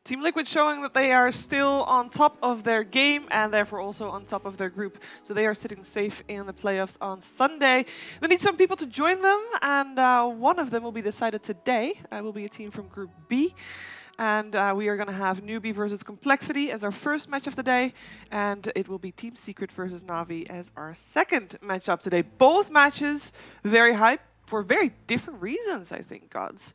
Team Liquid showing that they are still on top of their game and therefore also on top of their group. So they are sitting safe in the playoffs on Sunday. They need some people to join them, and one of them will be decided today. It will be a team from Group B. And we are going to have Newbee versus Complexity as our first match of the day. And it will be Team Secret versus Na'Vi as our second matchup today. Both matches very hype for very different reasons, I think, Gods.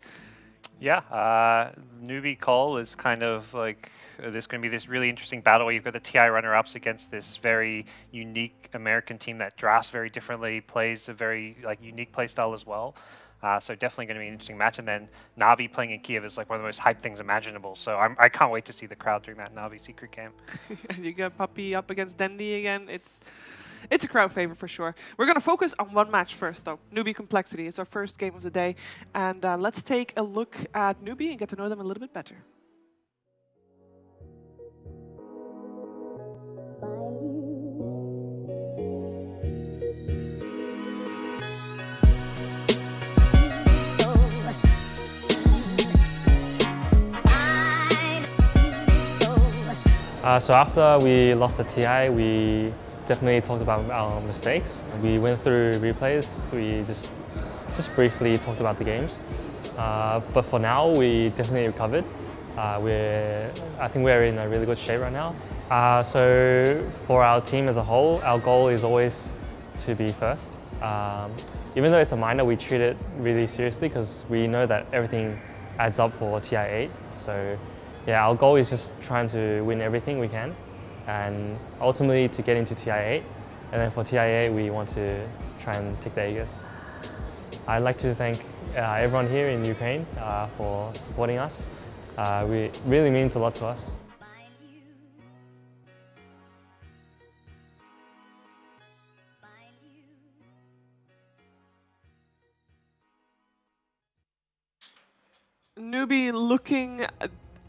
Yeah, Newbee coL is kind of like, there's going to be this really interesting battle where you've got the TI runner-ups against this very unique American team that drafts very differently, plays a very unique play style as well. So definitely going to be an interesting match. And then Na'Vi playing in Kiev is like one of the most hyped things imaginable. So I can't wait to see the crowd during that Na'Vi secret game. And you got Puppy up against Dendy again. It's a crowd favorite for sure. We're going to focus on one match first, though. Newbee Complexity. It's our first game of the day. And let's take a look at Newbee and get to know them a little bit better. So after we lost the TI, we definitely talked about our mistakes. We went through replays. We just briefly talked about the games. But for now, we definitely recovered. I think we're in a really good shape right now. So for our team as a whole, our goal is always to be first. Even though it's a minor, we treat it really seriously because we know that everything adds up for TI8. So yeah, our goal is just trying to win everything we can and ultimately to get into TI8. And then for TI8, we want to try and take the Aegis. I'd like to thank everyone here in Ukraine for supporting us. It really means a lot to us. Newbee looking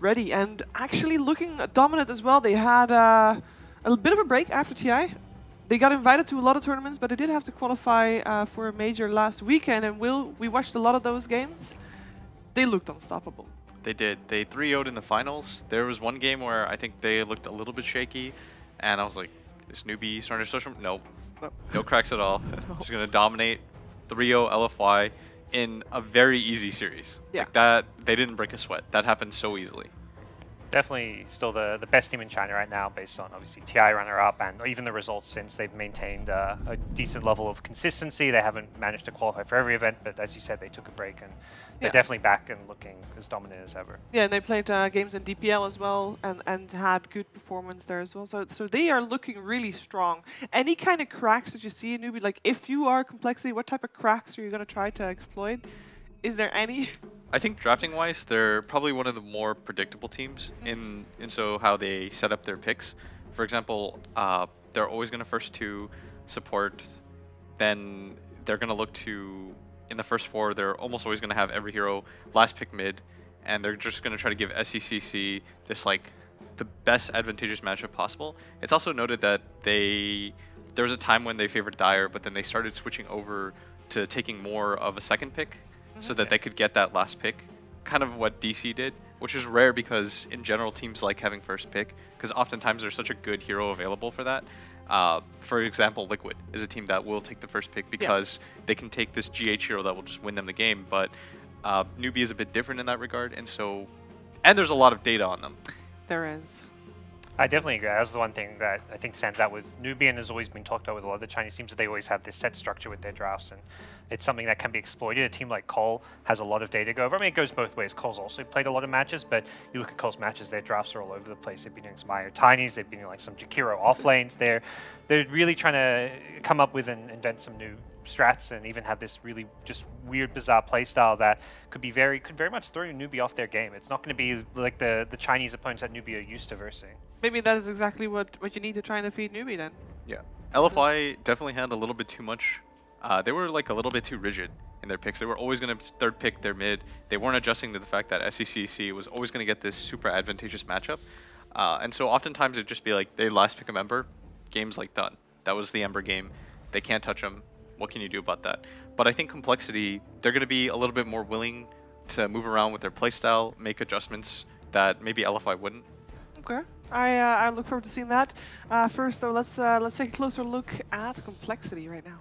ready and actually looking dominant as well. They had a bit of a break after TI. They got invited to a lot of tournaments, but they did have to qualify for a major last weekend. And we watched a lot of those games. They looked unstoppable. They did. They 3-0'd in the finals. There was one game where I think they looked a little bit shaky, and I was like, is Newbee starting to social? Nope. No cracks at all. Just going to dominate 3-0 LFY in a very easy series. Yeah. Like that, they didn't break a sweat. That happened so easily. Definitely still the best team in China right now based on obviously TI runner-up and even the results since they've maintained a decent level of consistency. They haven't managed to qualify for every event, but as you said, they took a break and they're definitely back and looking as dominant as ever. Yeah, and they played games in DPL as well and had good performance there as well. So they are looking really strong. Any kind of cracks that you see in Newbee, like if you are Complexity, what type of cracks are you going to try to exploit? Is there any? I think drafting-wise, they're probably one of the more predictable teams in so how they set up their picks. For example, they're always going to first to support, then they're going to look to, in the first four, they're almost always going to have every hero last pick mid, and they're just going to try to give SECC this like the best advantageous matchup possible. It's also noted that there was a time when they favored Dire, but then they started switching over to taking more of a second pick, so that they could get that last pick, kind of what DC did, which is rare because in general teams like having first pick, because oftentimes there's such a good hero available for that. For example, Liquid is a team that will take the first pick because they can take this GH hero that will just win them the game, but Newbee is a bit different in that regard, and there's a lot of data on them. There is. I definitely agree. That's the one thing that I think stands out with Newbee and has always been talked about with a lot of the Chinese teams, that they always have this set structure with their drafts, and it's something that can be exploited. A team like coL has a lot of data to go over. I mean, it goes both ways. coL's also played a lot of matches, but you look at coL's matches, their drafts are all over the place. They've been doing some IO Tinies, they've been doing like some Jakiro off lanes. They're really trying to come up with and invent some new strats and even have this really just weird, bizarre playstyle that could very much throw Newbee off their game. It's not going to be like the Chinese opponents that Newbee are used to versing. Maybe that is exactly what you need to try and defeat Newbee then. Yeah. LFI definitely had a little bit too much. They were like a little bit too rigid in their picks. They were always going to third pick their mid. They weren't adjusting to the fact that SECC was always going to get this super advantageous matchup. And so oftentimes it'd just be like they last pick a member, game's like done. That was the Ember game. They can't touch them. What can you do about that? But I think Complexity, they're going to be a little bit more willing to move around with their playstyle, make adjustments that maybe LFI wouldn't. Okay, I look forward to seeing that. First, though, let's take a closer look at complexity right now.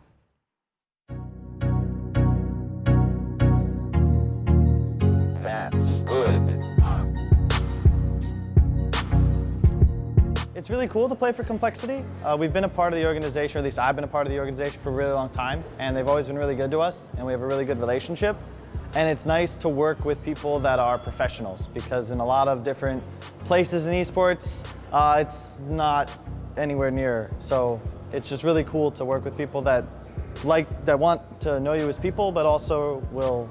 That's good. It's really cool to play for Complexity. We've been a part of the organization, or at least I've been a part of the organization for a really long time, and they've always been really good to us, and we have a really good relationship. And it's nice to work with people that are professionals, because in a lot of different places in esports, it's not anywhere near. So it's just really cool to work with people that want to know you as people, but also will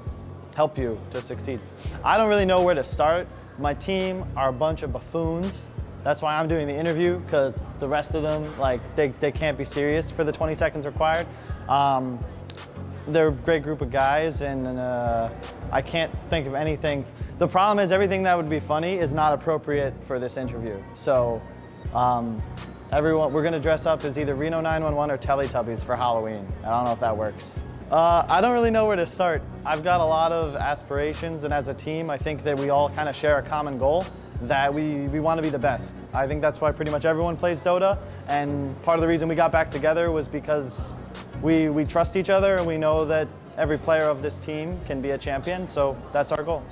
help you to succeed. I don't really know where to start. My team are a bunch of buffoons. That's why I'm doing the interview, because the rest of them, like, they can't be serious for the 20 seconds required. They're a great group of guys, and I can't think of anything. The problem is everything that would be funny is not appropriate for this interview. So everyone, we're gonna dress up as either Reno 911 or Teletubbies for Halloween. I don't know if that works. I don't really know where to start. I've got a lot of aspirations, and as a team, I think that we all kind of share a common goal, that we want to be the best. I think that's why pretty much everyone plays Dota, and part of the reason we got back together was because we trust each other, and we know that every player of this team can be a champion, so that's our goal.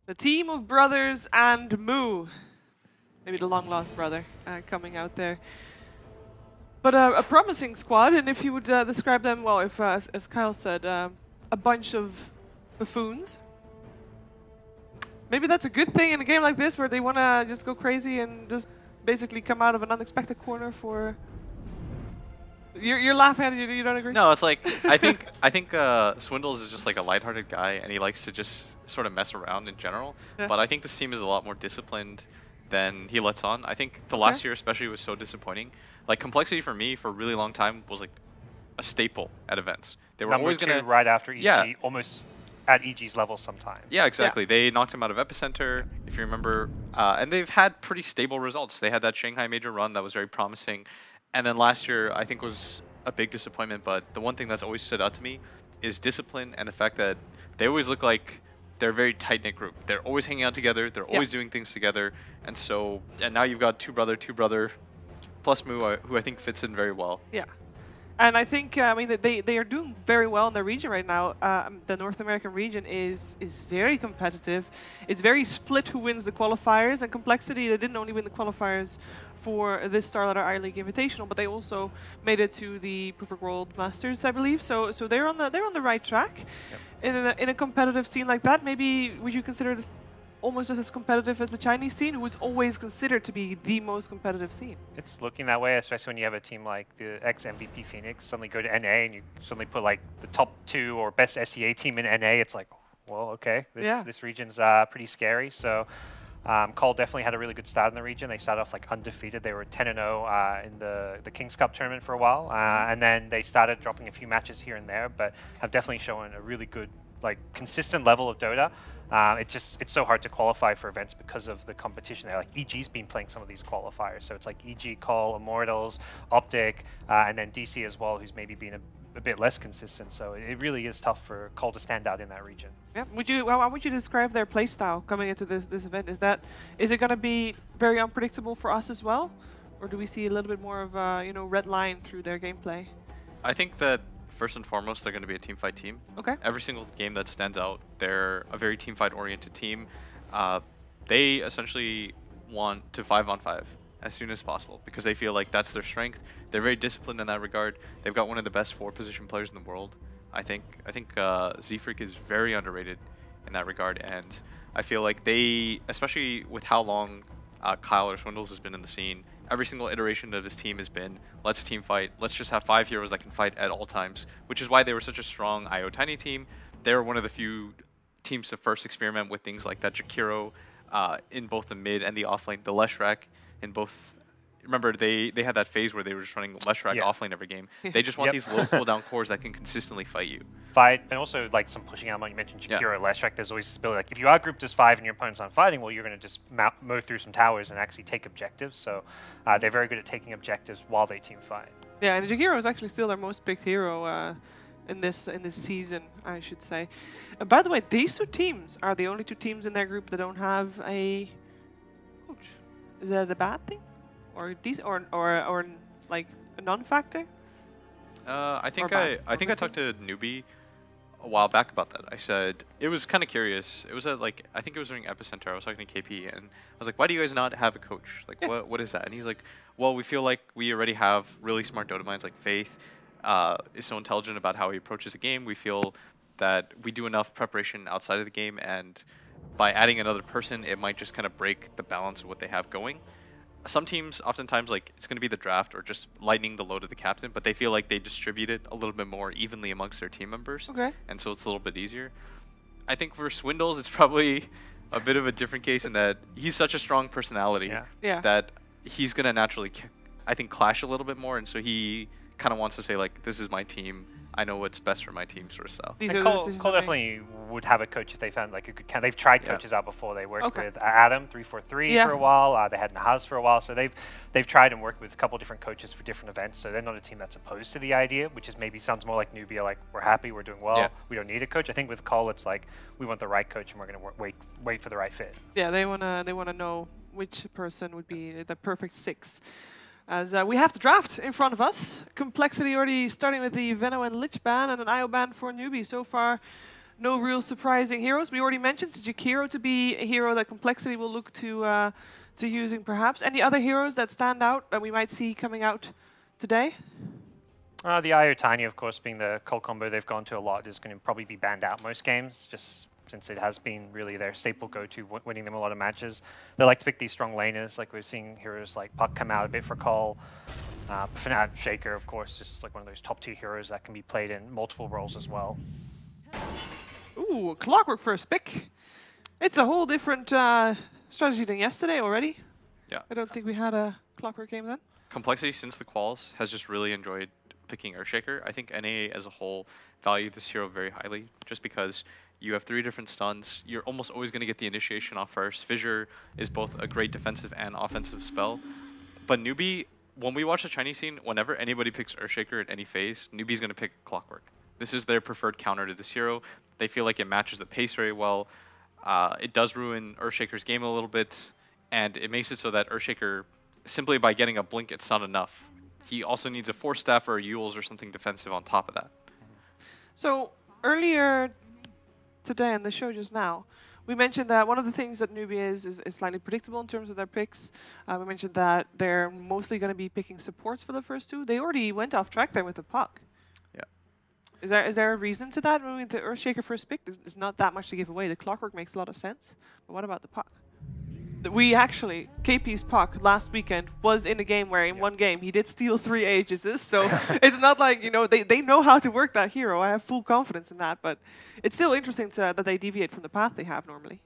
The team of brothers and Moo. Maybe the long-lost brother coming out there. But a promising squad, and if you would describe them, well, if, as coL said, a bunch of buffoons. Maybe that's a good thing in a game like this, where they want to just go crazy and just basically come out of an unexpected corner for... You're laughing at it, you don't agree? No, it's like, I think Swindles is just like a lighthearted guy, and he likes to just sort of mess around in general. Yeah. But I think this team is a lot more disciplined than he lets on. I think the last year especially was so disappointing. Like, Complexity for me for a really long time was like a staple at events. They were always going to... right after EG, Yeah. almost at EG's level sometimes. Yeah, exactly. Yeah. They knocked him out of Epicenter, if you remember. And they've had pretty stable results. They had that Shanghai major run that was very promising. And then last year, I think, was a big disappointment. But the one thing that's always stood out to me is discipline and the fact that they always look like they're a very tight-knit group. They're always hanging out together. They're always doing things together. And so, and now you've got two brother, plus Moo, who I think fits in very well. Yeah. And I think, I mean, they are doing very well in their region right now. The North American region is very competitive. It's very split who wins the qualifiers. And Complexity, they didn't only win the qualifiers for this Starlighter I-League Invitational, but they also made it to the Proof of World Masters, I believe. So they're on the right track. Yep. In a competitive scene like that, maybe would you consider it almost just as competitive as the Chinese scene, who is always considered to be the most competitive scene? It's looking that way, especially when you have a team like the ex-MVP Phoenix suddenly go to NA and you suddenly put like the top 2 or best SEA team in NA. It's like, well, okay, this region's pretty scary. So coL definitely had a really good start in the region. They started off like undefeated. They were 10-0 in the King's Cup tournament for a while, and then they started dropping a few matches here and there, but have definitely shown a really good, like, consistent level of Dota. It's so hard to qualify for events because of the competition there. Like, EG's been playing some of these qualifiers, so it's like EG, coL, Immortals, Optic, and then DC as well, who's maybe been a bit less consistent. So it really is tough for coL to stand out in that region. Yeah. How would you describe their playstyle coming into this event? Is it going to be very unpredictable for us as well, or do we see a little bit more of a red line through their gameplay? I think that first and foremost, they're going to be a teamfight team. Okay. Every single game that stands out, they're a very teamfight-oriented team. They essentially want to 5-on-5 as soon as possible because they feel like that's their strength. They're very disciplined in that regard. They've got one of the best 4-position players in the world. I think Z-Freak is very underrated in that regard, and I feel like they, especially with how long coL or Swindles has been in the scene, every single iteration of his team has been, let's team fight, let's just have 5 heroes that can fight at all times, which is why they were such a strong IO Tiny team. They were one of the few teams to first experiment with things like that Jakiro in both the mid and the offlane, the Leshrac in both remember they had that phase where they were just running Leshrac offlane every game. They just want these low cooldown cores that can consistently fight you. And also like some pushing out. You mentioned Jakiro, Leshrac. There's always this ability like if you are grouped as 5 and your opponent's not fighting, well, you're going to just mow through some towers and actually take objectives. So they're very good at taking objectives while they team fight. Yeah, and Jakiro is actually still their most picked hero in this season, I should say. By the way, these two teams are the only two teams in their group that don't have a coach. Is that a bad thing, or like a non-factor? I think I talked to Newbee a while back about that. I said it was kind of curious. It was like I think it was during Epicenter. I was talking to KP and I was like, "Why do you guys not have a coach? Like, what is that?" And he's like, "Well, we feel like we already have really smart Dota minds like Faith. Is so intelligent about how he approaches the game. We feel that we do enough preparation outside of the game, and by adding another person, it might just kind of break the balance of what they have going." Some teams, oftentimes, like it's going to be the draft or just lightening the load of the captain, but they feel like they distribute it a little bit more evenly amongst their team members. Okay. And so it's a little bit easier. I think for Swindles, it's probably a bit of a different case in that he's such a strong personality that he's going to naturally, I think, clash a little bit more, and so he kind of wants to say like, "This is my team. I know what's best for my team," sort of style. coL definitely would have a coach if they found like a good They've tried coaches out before. They worked with Adam 343 for a while. They had Nahaz for a while. So they've tried and worked with a couple different coaches for different events. So they're not a team that's opposed to the idea, which is maybe sounds more like Newbee. Like we're happy, we're doing well. We don't need a coach. I think with coL, it's like we want the right coach and we're going to wait for the right fit. Yeah, they wanna know which person would be the perfect 6. As we have the draft in front of us. Complexity already starting with the Veno and Lich ban and an IO ban for Newbee. So far, no real surprising heroes. We already mentioned Jakiro to be a hero that Complexity will look to using perhaps. Any other heroes that stand out that we might see coming out today? The IO Tiny, of course, being the coL combo they've gone to a lot, is going to probably be banned out most games, just since it has been really their staple go-to, winning them a lot of matches. They like to pick these strong laners, like we're seeing heroes like Puck come out a bit for coL. Fnatic Shaker, of course, just like one of those top-tier heroes that can be played in multiple roles as well. Ooh, Clockwork first pick. It's a whole different strategy than yesterday already. Yeah. I don't think we had a Clockwork game then. Complexity, since the quals, has just really enjoyed picking Earthshaker. I think NA as a whole value this hero very highly, just because you have 3 different stuns. You're almost always going to get the initiation off first. Fissure is both a great defensive and offensive spell. But Newbee, when we watch the Chinese scene, whenever anybody picks Earthshaker at any phase, Newbee's going to pick Clockwork. This is their preferred counter to this hero. They feel like it matches the pace very well. It does ruin Earthshaker's game a little bit, and it makes it so that Earthshaker, simply by getting a blink, it's not enough. He also needs a Force Staff or a Yules or something defensive on top of that. So earlier today in the show just now, we mentioned that one of the things that Newbee is slightly predictable in terms of their picks. We mentioned that they're mostly going to be picking supports for the first 2. They already went off track there with the Puck. Yeah. Is there a reason to that? I mean, the Earthshaker first pick, there's not that much to give away. The Clockwork makes a lot of sense. But what about the Puck? We actually, KP's Puck last weekend was in a game where in one game he did steal 3 Aegises, so it's not like, you know, they know how to work that hero. I have full confidence in that, but it's still interesting that they deviate from the path they have normally.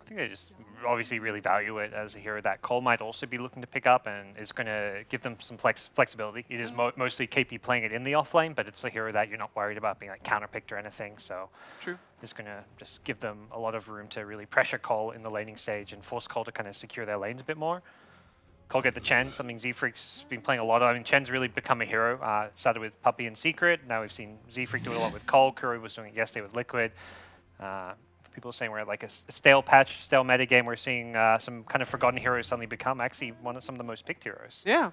I think they just obviously really value it as a hero that coL might also be looking to pick up, and is going to give them some flexibility. It is mostly KP playing it in the offlane, but it's a hero that you're not worried about being like counterpicked or anything. So it's going to just give them a lot of room to really pressure coL in the laning stage and force coL to kind of secure their lanes a bit more. coL get the Chen, something Z-Freak's been playing a lot of. I mean, Chen's really become a hero. It started with Puppey and Secret. Now we've seen Z-Freak do it a lot with coL. Curry was doing it yesterday with Liquid. People are saying we're at like a stale patch, stale meta game. We're seeing some kind of forgotten heroes suddenly become actually some of the most picked heroes. Yeah.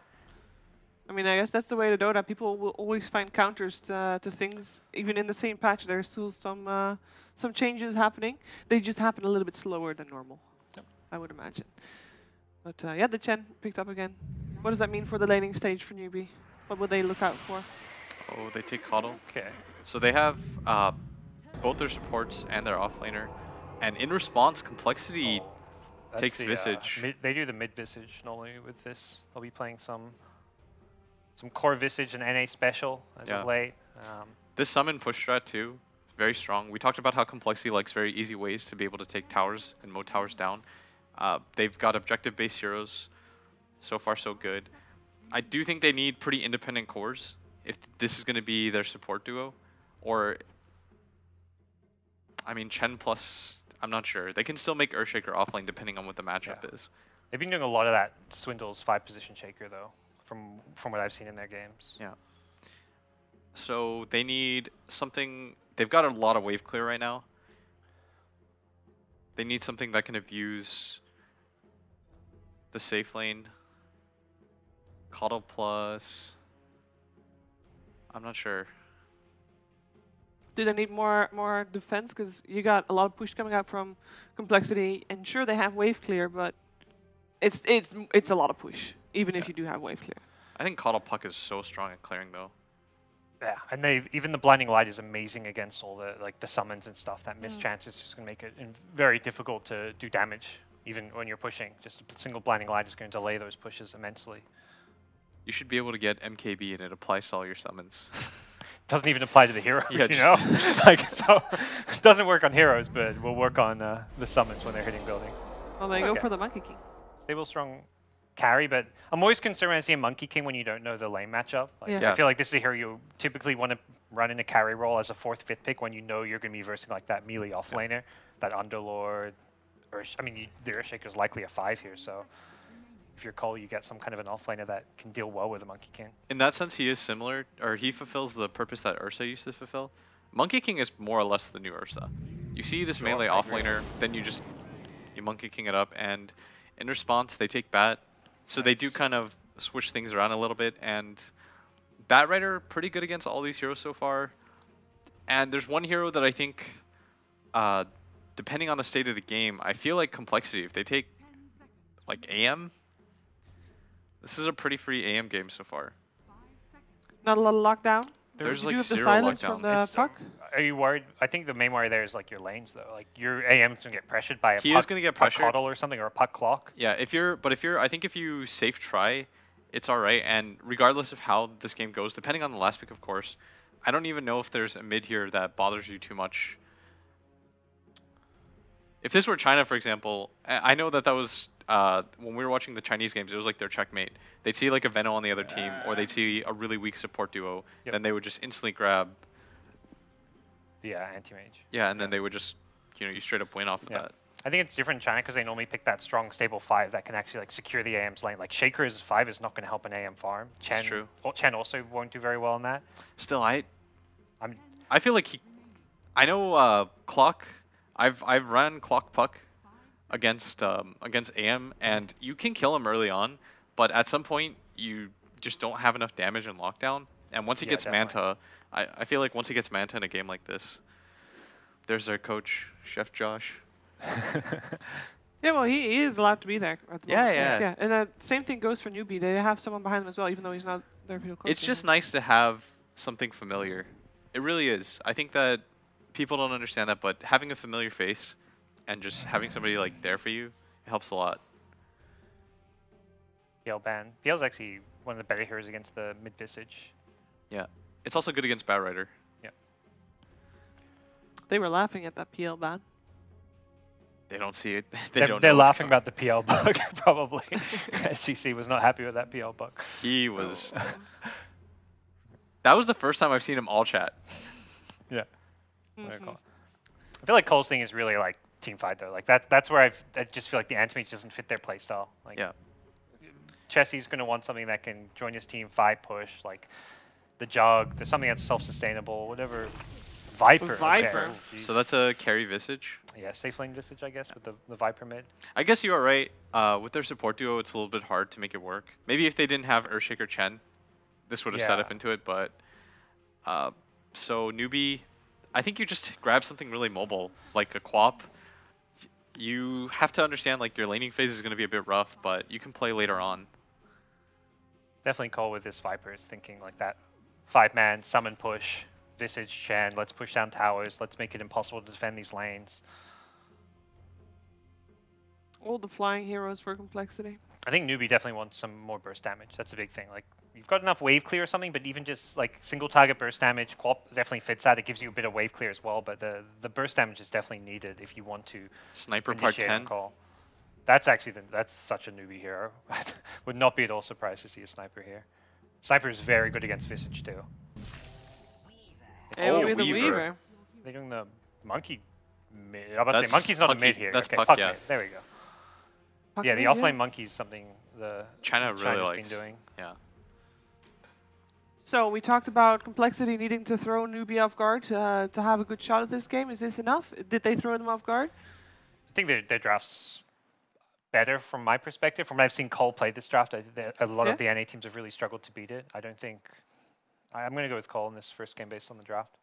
I mean, I guess that's the way to Dota. People will always find counters to things. Even in the same patch, there's still some changes happening. They just happen a little bit slower than normal, I would imagine. But yeah, the Chen picked up again. What does that mean for the laning stage for Newbee? What would they look out for? Oh, they take coDle. Okay. So they have both their supports and their offlaner. And in response, Complexity takes Visage. They do the mid Visage normally with this. They'll be playing some core Visage and NA special as of late. This summon push strat too, very strong. We talked about how Complexity likes very easy ways to be able to take towers and mow towers down. They've got objective-based heroes, So far, so good. I do think they need pretty independent cores if this is going to be their support duo. Or, I mean, Chen plus, I'm not sure. They can still make Earthshaker offlane depending on what the matchup is. They've been doing a lot of that Swindle's 5-position shaker, though, from what I've seen in their games. Yeah. So they need something. They've got a lot of wave clear right now. They need something that can abuse the safe lane. coL plus. I'm not sure. Do they need more defense? Because you got a lot of push coming out from Complexity, and sure they have wave clear, but it's a lot of push, even if you do have wave clear. I think coL puck is so strong at clearing though. Yeah, and even the blinding light is amazing against all the summons and stuff. That missed chance is just going to make it very difficult to do damage, even when you're pushing. Just a single blinding light is going to delay those pushes immensely. You should be able to get MKB and it applies to all your summons. Doesn't even apply to the heroes, Yeah, you know? Like, so it doesn't work on heroes, but will work on the summons when they're hitting building. Well, they go for the Monkey King. Stable, strong carry, but I'm always concerned when I see a Monkey King when you don't know the lane matchup. Like, I feel like this is a hero you typically want to run in a carry role as a 4th, 5th pick when you know you're going to be versing like that melee offlaner, that Underlord. I mean, the Earthshaker is likely a 5 here, so if you're coL, you get some kind of an offlaner that can deal well with a Monkey King. In that sense, he is similar, or he fulfills the purpose that Ursa used to fulfill. Monkey King is more or less the new Ursa. You see this melee offlaner, then you Monkey King it up, and in response, they take Bat. So they do kind of switch things around a little bit, and Bat Rider, pretty good against all these heroes so far. And there's one hero that I think, depending on the state of the game, I feel like Complexity, if they take like AM, this is a pretty free AM game so far. Not a lot of lockdown. There's Did like you have the zero silence lockdown. from the puck? Are you worried? I think the main worry there is like your lanes, though. Like your AM's gonna get pressured by a He puck, is gonna get puck pressured. coddle or something, or a puck clock. Yeah, I think if you safe try, it's all right. And regardless of how this game goes, depending on the last pick, of course, I don't even know if there's a mid here that bothers you too much. If this were China, for example, I know that was when we were watching the Chinese games, it was like their checkmate. They'd see like a Veno on the other team, or they'd see a really weak support duo, then they would just instantly grab the anti-mage. Yeah, and then they would just, you straight up win off of that. I think it's different in China because they normally pick that strong, stable 5 that can actually like secure the AM's lane. Like Shaker's 5 is not going to help an AM farm. That's true. Chen also won't do very well in that. Still, I feel like I know Clock. I've run Clock Puck against AM, and you can kill him early on, but at some point you just don't have enough damage in lockdown. And once he gets Manta, I feel like once he gets Manta in a game like this, there's their coach, Chef Josh. Yeah, well, he is allowed to be there at the moment. Yeah. And the same thing goes for Newbee. They have someone behind them as well, even though he's not their real coach. It's just nice to have something familiar. It really is. I think that people don't understand that, but having a familiar face and just having somebody like there for you, it helps a lot. PL ban. PL's actually one of the better heroes against the mid Visage. Yeah. It's also good against Bat Rider. Yeah. They were laughing at that PL ban. They don't see it. They're laughing about the PL bug, probably. SCC was not happy with that PL bug. He was... That was the first time I've seen him all chat. Yeah. I feel like coL's thing is really like team fight, though. Like that's where I just feel like the anti-mage doesn't fit their playstyle. Like, yeah. Chessie's going to want something that can join his team, fight, push, like the Jug, there's something that's self-sustainable, whatever. Viper. Viper. Okay. So that's a carry Visage. Yeah, safe lane Visage, I guess, with the Viper mid. I guess you are right. With their support duo, it's a little bit hard to make it work. Maybe if they didn't have Earthshaker Chen, this would have set up into it, but... so Newbee, I think you just grab something really mobile, like a Quap. You have to understand, like, your laning phase is going to be a bit rough, but you can play later on. Definitely coL with this Viper is thinking like that 5-man summon push, Visage Chen, let's push down towers, let's make it impossible to defend these lanes. All the flying heroes for Complexity. I think Newbee definitely wants some more burst damage. That's a big thing. Like, you've got enough wave clear or something, but even just like single target burst damage, Quap definitely fits that. It gives you a bit of wave clear as well, but the burst damage is definitely needed if you want to Sniper part initiate 10. coL. That's actually that's such a newbie hero. Would not be at all surprised to see a sniper here. Sniper is very good against Visage too. It will Oh, be the Weaver. Weaver. They're doing the monkey mid. I'm about to That's say monkey's not Puck, a mid here. that's okay, Puck, Puck yeah. mid. There we go. Puck Yeah, the mid, offlane monkey is something China really China's likes. been doing. Yeah. So we talked about Complexity needing to throw Newbee off guard to have a good shot at this game. Is this enough? Did they throw them off guard? I think their draft's better from my perspective. From what I've seen coL play this draft, I think that a lot of the NA teams have really struggled to beat it. I don't think... I'm going to go with coL in this first game based on the draft.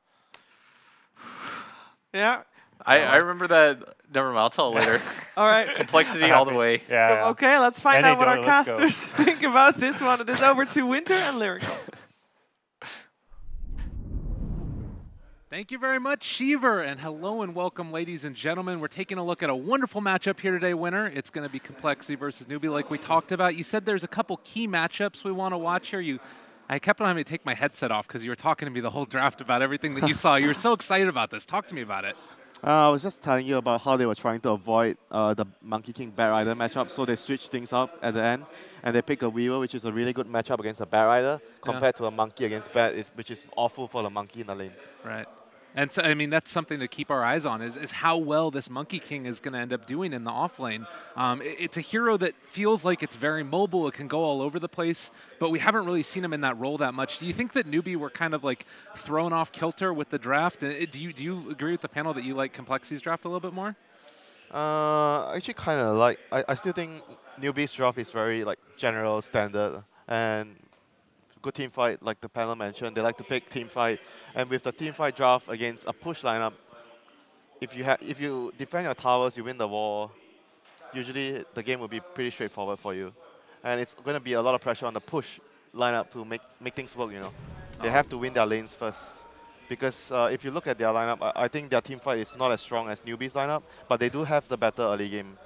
Yeah. I remember that. Never mind. I'll tell later. All right. Complexity I'm all the happy. way. Yeah. Okay, let's find NA out what our Dota, let's go. casters think about this one. It is over to Winter and Lyrical. Thank you very much, Sheever, and hello and welcome, ladies and gentlemen. We're taking a look at a wonderful matchup here today, Winner. It's going to be Complexity versus Newbee, like we talked about. You said there's a couple key matchups we want to watch here. I kept on having to take my headset off because you were talking to me the whole draft about everything that you saw. You were so excited about this. Talk to me about it. I was just telling you about how they were trying to avoid the Monkey King Bat Rider matchup, so they switched things up at the end, and they picked a Weaver, which is a really good matchup against a Bat Rider, compared to a Monkey against Bat, which is awful for the Monkey in the lane. Right. And so, I mean, that's something to keep our eyes on is how well this Monkey King is going to end up doing in the offlane. It's a hero that feels like it's very mobile. It can go all over the place, but we haven't really seen him in that role that much. Do you think that Newbee were kind of like thrown off kilter with the draft? Do you agree with the panel that you like Complexity's draft a little bit more? Actually, kind of like, I still think Newbee's draft is very like general, standard, and good team fight, like the panel mentioned. They like to pick team fight, and with the team fight draft against a push lineup, if you defend your towers, you win the war. Usually, the game will be pretty straightforward for you, and it's going to be a lot of pressure on the push lineup to make things work. You know, they have to win their lanes first, because if you look at their lineup, I think their team fight is not as strong as Newbee's lineup, but they do have the better early game.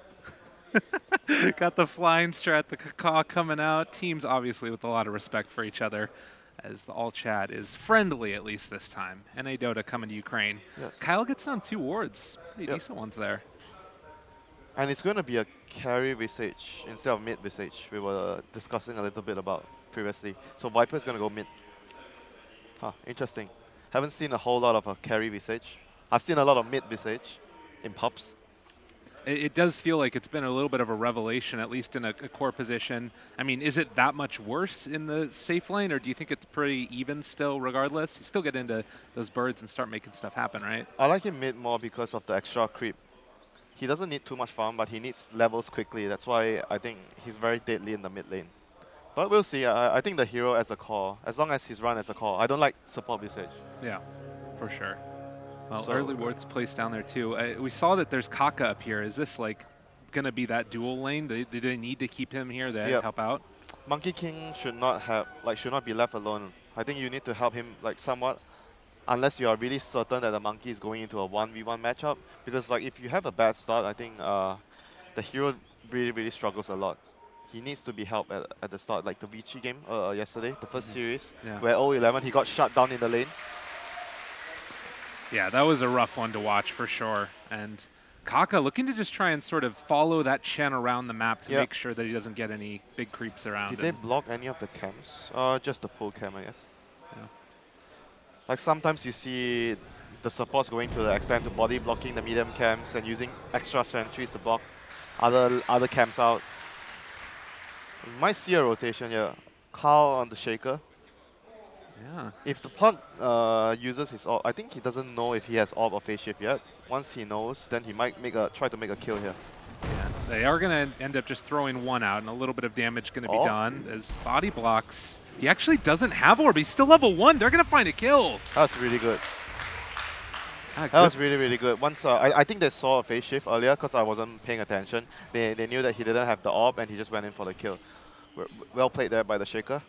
Got the flying strat, the caw coming out. Teams obviously with a lot of respect for each other, as the all chat is friendly at least this time. NA Dota coming to Ukraine. Yes. Kyle gets down 2 wards. Pretty decent ones there. And it's going to be a carry Visage instead of mid Visage. We were discussing a little bit about previously. So Viper is going to go mid. Huh, interesting. Haven't seen a whole lot of a carry Visage. I've seen a lot of mid Visage in pubs. It does feel like it's been a little bit of a revelation, at least in a core position. I mean, is it that much worse in the safe lane, or do you think it's pretty even still regardless? You still get into those birds and start making stuff happen, right? I like him mid more because of the extra creep. He doesn't need too much farm, but he needs levels quickly. That's why I think he's very deadly in the mid lane. But we'll see. I think the hero as a core, as long as he's run as a core. I don't like support Visage. Yeah, for sure. Well, So- early wards placed down there too. We saw that there's Kaka up here. Is this like going to be that dual lane? Do they need to keep him here to help out? Monkey King should not be left alone. I think you need to help him like somewhat, unless you are really certain that the monkey is going into a 1v1 matchup. Because like if you have a bad start, I think the hero really struggles a lot. He needs to be helped at the start, like the Vici game yesterday, the first series, where 0-11 he got shut down in the lane. Yeah, that was a rough one to watch for sure. And Kaka looking to just try and sort of follow that Chen around the map to make sure that he doesn't get any big creeps around. Did they block any of the camps? Just the pull cam, I guess. Yeah. Like sometimes you see the supports going to the extent to body blocking the medium camps and using extra sentries to block other camps out. You might see a rotation here. coL on the Shaker. Yeah. If the Puck uses his orb, I think he doesn't know if he has orb or phase shift yet. Once he knows, then he might try to make a kill here. Yeah. They are going to end up just throwing one out, and a little bit of damage going to be done as body blocks. He actually doesn't have orb. He's still level 1. They're going to find a kill. That's really good. Ah, That was really good. Once I think they saw a phase shift earlier because I wasn't paying attention. They knew that he didn't have the orb and he just went in for the kill. Well played there by the Shaker.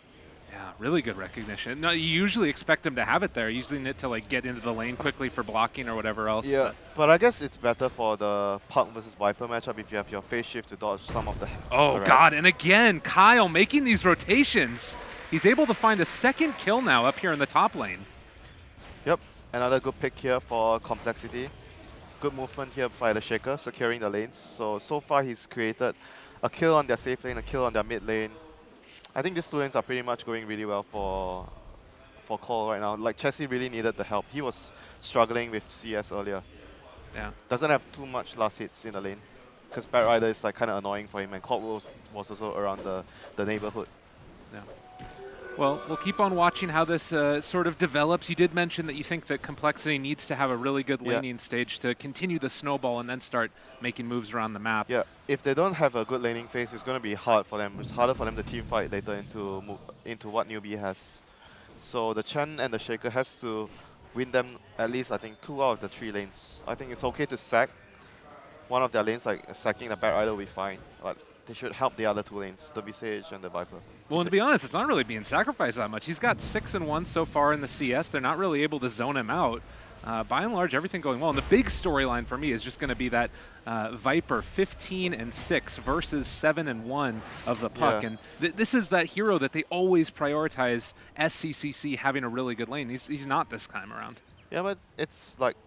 Yeah, really good recognition. No, you usually expect him to have it there, using it to like get into the lane quickly for blocking or whatever else. Yeah, but I guess it's better for the Puck versus Viper matchup if you have your phase shift to dodge some of the... Oh god, and again, Kyle making these rotations. He's able to find a second kill now up here in the top lane. Yep, another good pick here for Complexity. good movement here by the Shaker, securing the lanes. So far he's created a kill on their safe lane, a kill on their mid lane. I think these two lanes are pretty much going really well for coL right now. Like Chessie really needed the help. He was struggling with CS earlier. Yeah. Doesn't have too much last hits in the lane. Because Bat Rider is like kind of annoying for him, and coL was also around the neighborhood. Yeah. Well, we'll keep on watching how this sort of develops. You did mention that you think that Complexity needs to have a really good laning stage to continue the snowball and then start making moves around the map. Yeah, if they don't have a good laning phase, it's going to be hard for them. It's harder for them to team fight later into what Newbee has. So the Chen and the Shaker has to win them at least, I think, 2 out of the 3 lanes. I think it's okay to sack one of their lanes, like sacking the Bat Rider will be fine. But they should help the other 2 lanes, the VCH and the Viper. Well, and to be honest, it's not really being sacrificed that much. He's got 6 and 1 so far in the CS. They're not really able to zone him out. By and large, everything going well. And the big storyline for me is just going to be that Viper 15 and 6 versus 7 and 1 of the puck. Yeah. And this is that hero that they always prioritize SCCC having a really good lane. He's not this time around. Yeah, but it's like,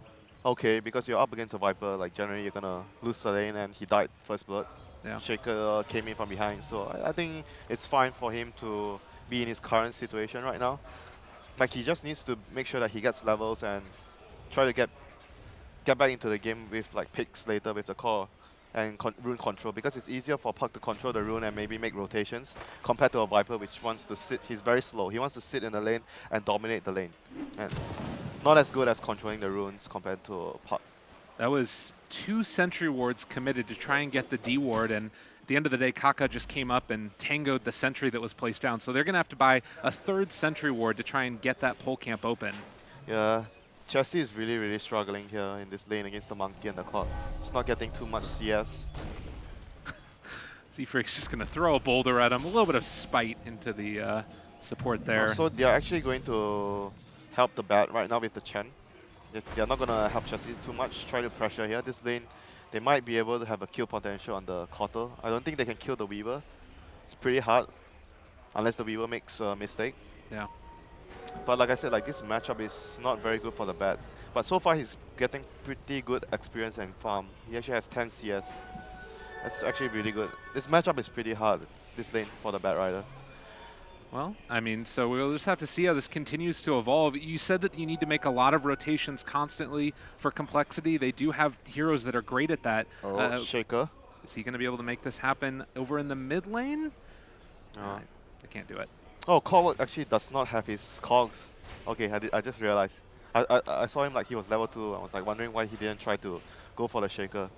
okay, because you're up against a Viper, like generally you're going to lose the lane, and he died first blood. Yeah. Shaker came in from behind, so I think it's fine for him to be in his current situation right now. Like, he just needs to make sure that he gets levels and try to get back into the game with like picks later with the core and rune control, because it's easier for Puck to control the rune and maybe make rotations compared to a Viper which wants to sit. He's very slow. He wants to sit in the lane and dominate the lane, and not as good as controlling the runes compared to Puck. That was 2 sentry wards committed to try and get the D ward, and at the end of the day, Kaka just came up and tangoed the sentry that was placed down. So they're going to have to buy a 3rd sentry ward to try and get that pole camp open. Yeah, Chessie is really, really struggling here in this lane against the Monkey and the coL. He's not getting too much CS. Z-Freak's just going to throw a boulder at him. A little bit of spite into the support there. So they're actually going to help the Bat right now with the Chen. They're not going to help Chessie too much, try to pressure here. This lane, they might be able to have a kill potential on the coL. I don't think they can kill the Weaver. It's pretty hard, unless the Weaver makes a mistake. Yeah. But like I said, like this matchup is not very good for the Bat. But so far he's getting pretty good experience and farm. He actually has 10 CS. That's actually really good. This matchup is pretty hard, this lane, for the Bat Rider. Well, I mean, so we'll just have to see how this continues to evolve. You said that you need to make a lot of rotations constantly for Complexity. They do have heroes that are great at that. Oh, Shaker. Is he going to be able to make this happen over in the mid lane? No. They can't do it. Oh, coL actually does not have his cogs. Okay, I just realized. I saw him like he was level 2. I was like wondering why he didn't try to go for the Shaker.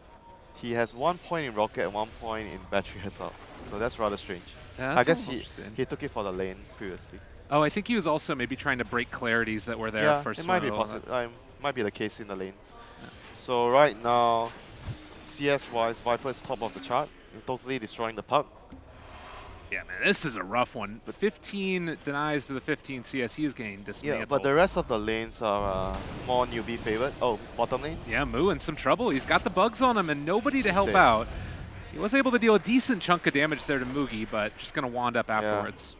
He has 1 point in Rocket and 1 point in Battery as well. So that's rather strange. Yeah, I guess he took it for the lane previously. Oh, I think he was also maybe trying to break clarities that were there for it might be possible. Might be the case in the lane. Yeah. So right now, CS-wise, Viper is top of the chart, totally destroying the puck. Yeah, man, this is a rough one. The 15 denies to the 15 CS. He is getting dismantled. Yeah, but the rest of the lanes are more Newbee favored. Oh, bottom lane? Yeah, Moo in some trouble. He's got the bugs on him and nobody to help out. He was able to deal a decent chunk of damage there to Moogie, but just going to wand up afterwards.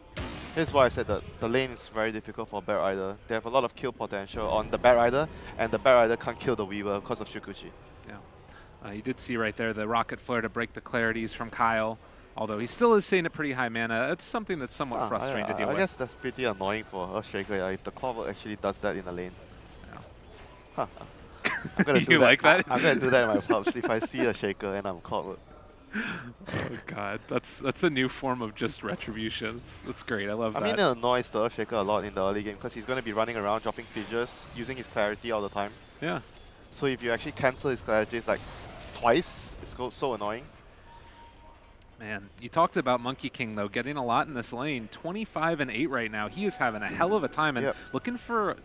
Here's why I said that the lane is very difficult for Bat Rider. They have a lot of kill potential on the Bat Rider, and the Bat Rider can't kill the Weaver because of Shukuchi. Yeah, you did see right there the Rocket Flare to break the clarities from coL. Although he still is staying at pretty high mana, it's something that's somewhat frustrating to deal with. I guess that's pretty annoying for a Shaker if the Clover actually does that in the lane. Yeah. Huh. I'm gonna do you that. like that? I'm gonna do that myself if I see a Shaker and I'm Clover. Oh god, that's a new form of just retribution. That's great. I love that. I mean, it annoys the Shaker a lot in the early game because he's gonna be running around dropping fissures, using his clarity all the time. Yeah. So if you actually cancel his clarity, it's like twice. It's so annoying. Man, you talked about Monkey King, though, getting a lot in this lane. 25 and 8 right now. He is having a hell of a time and looking for...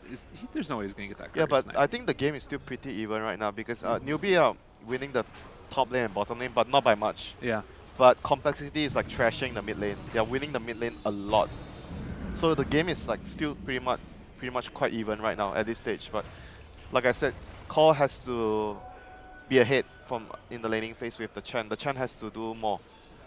there's no way he's going to get that. Yeah, but I think the game is still pretty even right now because Newbee are winning the top lane and bottom lane, but not by much. Yeah. But Complexity is like trashing the mid lane. They are winning the mid lane a lot. So the game is like still pretty much quite even right now at this stage. But like I said, coL has to be ahead in the laning phase with the Chen. The Chen has to do more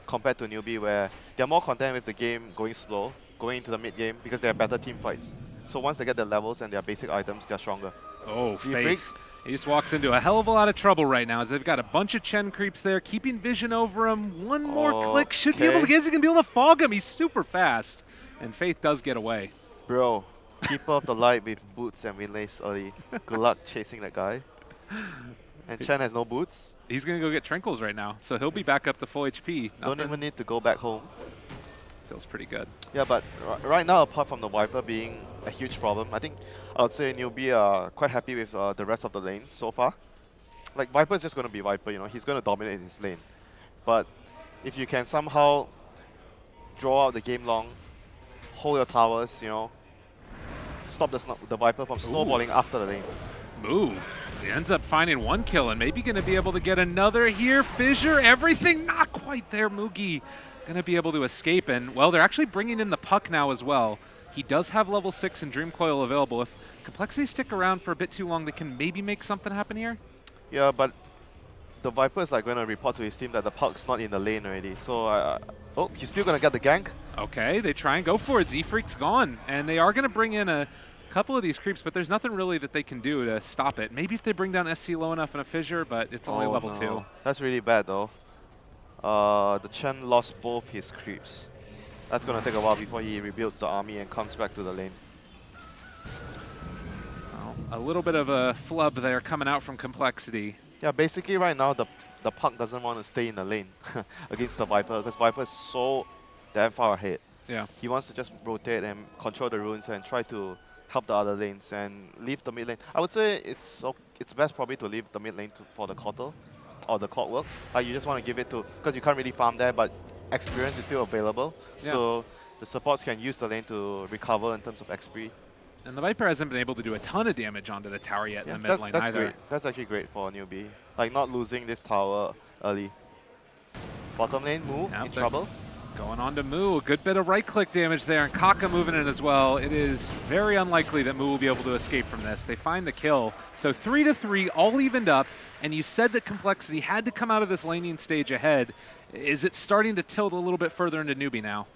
compared to Newbee, where they're more content with the game going slow, going into the mid game because they have better team fights. So once they get their levels and their basic items, they're stronger. Oh, Faith. He just walks into a hell of a lot of trouble right now as they've got a bunch of Chen creeps there, keeping vision over him. One more click should be able to get. He's going to be able to fog him. He's super fast. And Faith does get away. Bro, keep up the light with boots and windlays early. Good luck chasing that guy. And Chen has no boots. He's going to go get Trinkles right now, so he'll be back up to full HP. Don't even need to go back home. Feels pretty good. Yeah, but right now, apart from the Viper being a huge problem, I think I would say Newbee are quite happy with the rest of the lanes so far. Like, Viper's just going to be Viper, you know, he's going to dominate his lane. But if you can somehow draw out the game long, hold your towers, you know, stop the Viper from snowballing after the lane. Moo. He ends up finding one kill and maybe going to be able to get another here. Fissure, everything not quite there. Moogie going to be able to escape. And, well, they're actually bringing in the puck now as well. He does have level 6 and Dream Coil available. If Complexity stick around for a bit too long, they can maybe make something happen here. Yeah, but the Viper is like going to report to his team that the puck's not in the lane already. So, oh, he's still going to get the gank. Okay, they try and go for it. Z-Freak's gone. And they are going to bring in a couple of these creeps, but there's nothing really that they can do to stop it. Maybe if they bring down SC low enough in a Fissure, but it's only level 2. That's really bad, though. The Chen lost both his creeps. That's going to take a while before he rebuilds the army and comes back to the lane. Well, a little bit of a flub there coming out from Complexity. Yeah, basically right now the puck doesn't want to stay in the lane against the Viper because Viper is so damn far ahead. Yeah. He wants to just rotate and control the runes and try to help the other lanes and leave the mid lane. I would say it's best probably to leave the mid lane for the coL or the clockwork. Like you just want to give it to, because you can't really farm there, but experience is still available. Yeah. So the supports can use the lane to recover in terms of XP. And the Viper hasn't been able to do a ton of damage onto the tower yet in the mid lane either. Great. That's actually great for a Newbee. Like not losing this tower early. Bottom lane, Moo in trouble. Going on to Moo, a good bit of right-click damage there, and Kaka moving in as well. It is very unlikely that Moo will be able to escape from this. They find the kill. So 3-3, all evened up, and you said that Complexity had to come out of this laning stage ahead. Is it starting to tilt a little bit further into Newbee now?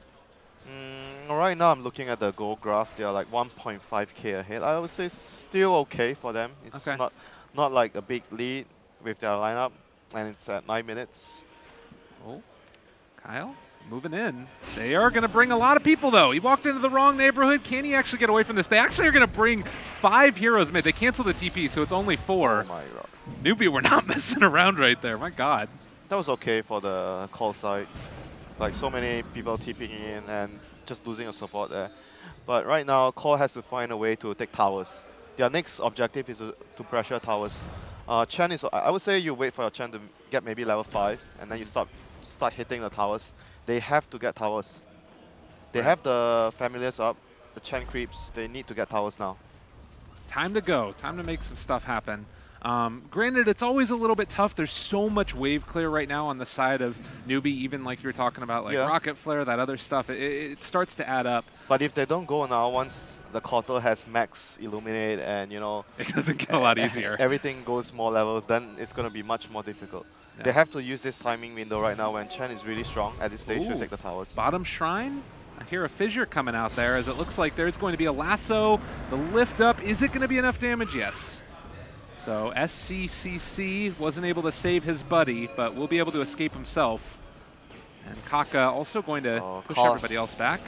Right now I'm looking at the goal graph. They are like 1.5k ahead. I would say still okay for them. It's not like a big lead with their lineup, and it's at 9 minutes. Oh, Kyle? Moving in. They are going to bring a lot of people, though. He walked into the wrong neighborhood. Can he actually get away from this? They actually are going to bring 5 heroes mid. They cancel the TP, so it's only 4. Oh, my God. Newbee, we're not messing around right there. My God. That was okay for the coL side. Like, so many people TPing in and just losing a support there. But right now, coL has to find a way to take towers. Their next objective is to pressure towers. Chen is, I would say you wait for your Chen to get maybe level 5, and then you start hitting the towers. They have to get towers. They have the familiars up, the Chen creeps. They need to get towers now. Time to go. Time to make some stuff happen. Granted, it's always a little bit tough. There's so much wave clear right now on the side of Newbee, even like you were talking about, like Rocket Flare, that other stuff. It starts to add up. But if they don't go now, once the coL has max Illuminate and, you know, it doesn't get a lot easier. Everything goes more levels, then it's going to be much more difficult. Yeah. They have to use this timing window right now when Chen is really strong at this stage to take the towers. Bottom Shrine? I hear a Fissure coming out there as it looks like there's going to be a lasso. The lift up, is it going to be enough damage? Yes. So SCCC wasn't able to save his buddy, but will be able to escape himself. And Kaka also going to push everybody else back.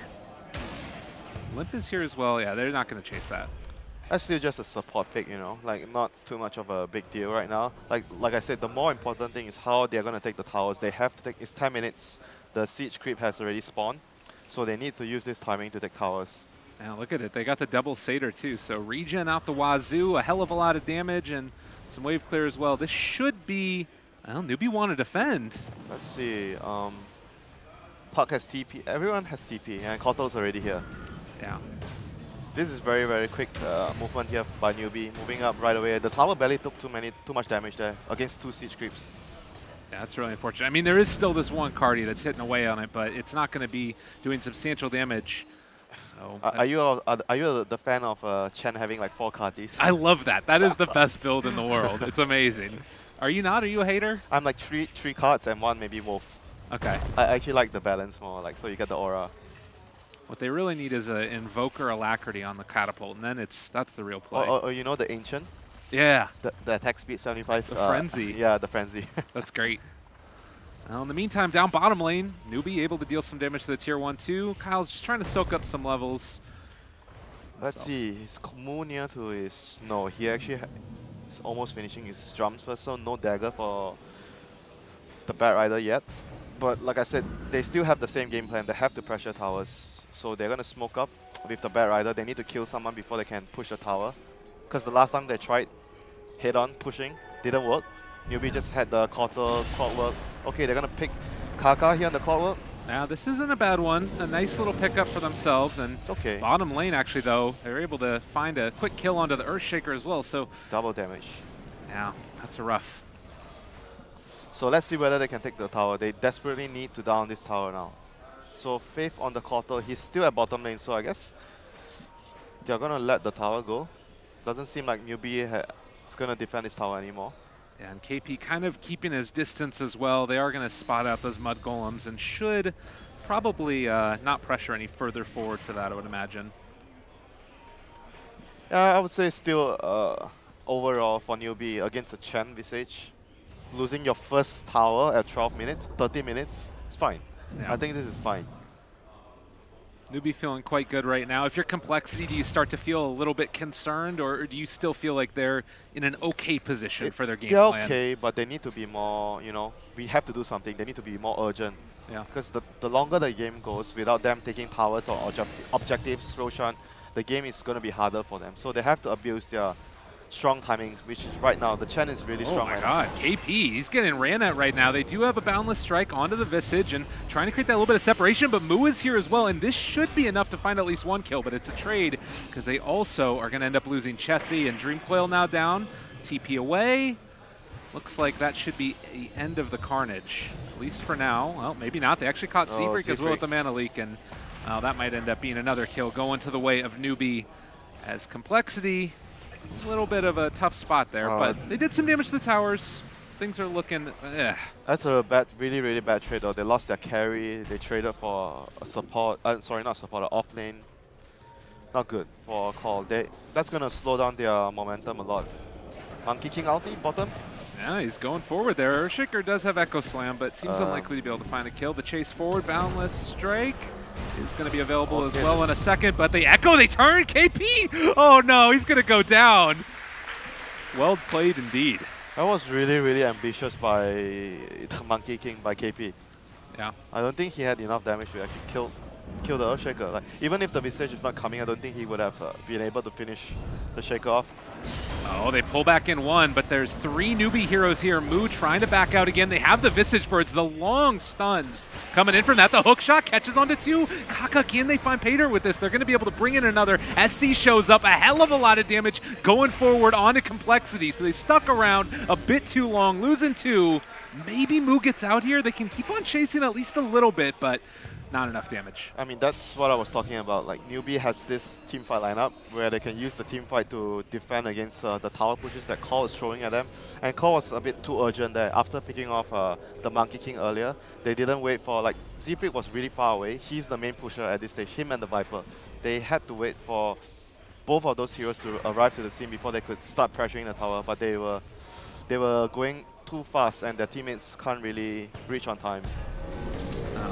Limp is here as well. Yeah, they're not going to chase that. That's still just a support pick, you know, like not too much of a big deal right now. Like I said, the more important thing is how they're going to take the towers. They have to take, it's 10 minutes. The siege creep has already spawned, so they need to use this timing to take towers. Now look at it, they got the double Satyr too, so regen out the wazoo, a hell of a lot of damage and some wave clear as well. This should be, well, Newbee want to defend. Let's see, Puck has TP, everyone has TP, and coL's already here. Yeah. This is very, very quick movement here by Newbee, moving up right away. The tower barely took too much damage there against 2 siege creeps. Yeah, that's really unfortunate. I mean, there is still this one Cardi that's hitting away on it, but it's not going to be doing substantial damage. So, are you the fan of Chen having like 4 Cardis? I love that. That is the best build in the world. It's amazing. Are you not? Are you a hater? I'm like 3 cards and 1 maybe Wolf. Okay. I actually like the balance more, like so you get the aura. What they really need is an Invoker Alacrity on the Catapult, and then that's the real play. Or you know the Ancient? Yeah. The attack speed 75. The frenzy. Yeah, the frenzy. That's great. Well, in the meantime, down bottom lane, Newbee able to deal some damage to the tier 1-2. coL's just trying to soak up some levels. Let's see. Is Mu near to his... No, he actually is almost finishing his drums first, so no dagger for the Bat Rider yet. But like I said, they still have the same game plan. They have to pressure towers. So they're going to smoke up with the Bat Rider. They need to kill someone before they can push the tower. Because the last time they tried head-on pushing, didn't work. Newbee just had the quarter clockwork. Okay, they're going to pick Kaka here on the clockwork. Now, this isn't a bad one. A nice little pickup for themselves. And it's okay. Bottom lane, actually, though, they're able to find a quick kill onto the Earthshaker as well. So double damage. Yeah, that's a rough. So let's see whether they can take the tower. They desperately need to down this tower now. So Faith on the quarter, he's still at bottom lane, so I guess they're going to let the tower go. Doesn't seem like Newbee is going to defend this tower anymore. Yeah, and KP kind of keeping his distance as well. They are going to spot out those mud golems and should probably not pressure any further forward for that, I would imagine. Yeah, I would say still overall for Newbee against a Chen Visage, losing your first tower at 12 minutes, 30 minutes, it's fine. Yeah. I think this is fine. Newbee feeling quite good right now. If you're Complexity, do you start to feel a little bit concerned, or do you still feel like they're in an okay position for their game plan? They're okay, but they need to be more, you know, we have to do something. They need to be more urgent. Yeah. Because the longer the game goes, without them taking towers or objectives, Roshan, the game is going to be harder for them. So they have to abuse their strong timing, which is right now, the Chen is really strong. Oh my god, KP, he's getting ran at right now. They do have a Boundless Strike onto the Visage and trying to create that little bit of separation, but Mu is here as well, and this should be enough to find at least one kill, but it's a trade because they also are going to end up losing Chessie and Dreamcoil now down. TP away. Looks like that should be the end of the carnage, at least for now. Well, maybe not. They actually caught Seafreak as well with the Mana Leak, and that might end up being another kill going to the way of Newbee as Complexity. A little bit of a tough spot there, but they did some damage to the towers. Things are looking, That's a bad, really, really bad trade though. They lost their carry. They traded for a support, sorry, not support, an off lane. Not good for coL. That's going to slow down their momentum a lot. Monkey King ulti, bottom. Yeah, he's going forward there. Earthshaker does have Echo Slam, but seems unlikely to be able to find a kill. The chase forward, Boundless Strike is going to be available as well in a second, but the Echo, they turn KP! Oh no, he's going to go down. Well played indeed. That was really, really ambitious by Monkey King by KP. Yeah. I don't think he had enough damage to actually kill the Earthshaker. Like, even if the Visage is not coming, I don't think he would have been able to finish the Shaker off. Oh, they pull back in one, but there's 3 Newbee heroes here. Mu trying to back out again. They have the Visage Birds, the long stuns coming in from that. The hook shot catches onto 2. Kaka, can they find Pater with this? They're going to be able to bring in another. SC shows up, a hell of a lot of damage going forward onto Complexity. So they stuck around a bit too long, losing 2. Maybe Mu gets out here. They can keep on chasing at least a little bit, but not enough damage. I mean, that's what I was talking about. Like, Newbee has this teamfight lineup where they can use the teamfight to defend against the tower pushes that coL is throwing at them. And coL was a bit too urgent there. After picking off the Monkey King earlier, they didn't wait for, like, Seafreak was really far away. He's the main pusher at this stage, him and the Viper. They had to wait for both of those heroes to arrive to the scene before they could start pressuring the tower, but they were going too fast and their teammates can't really reach on time.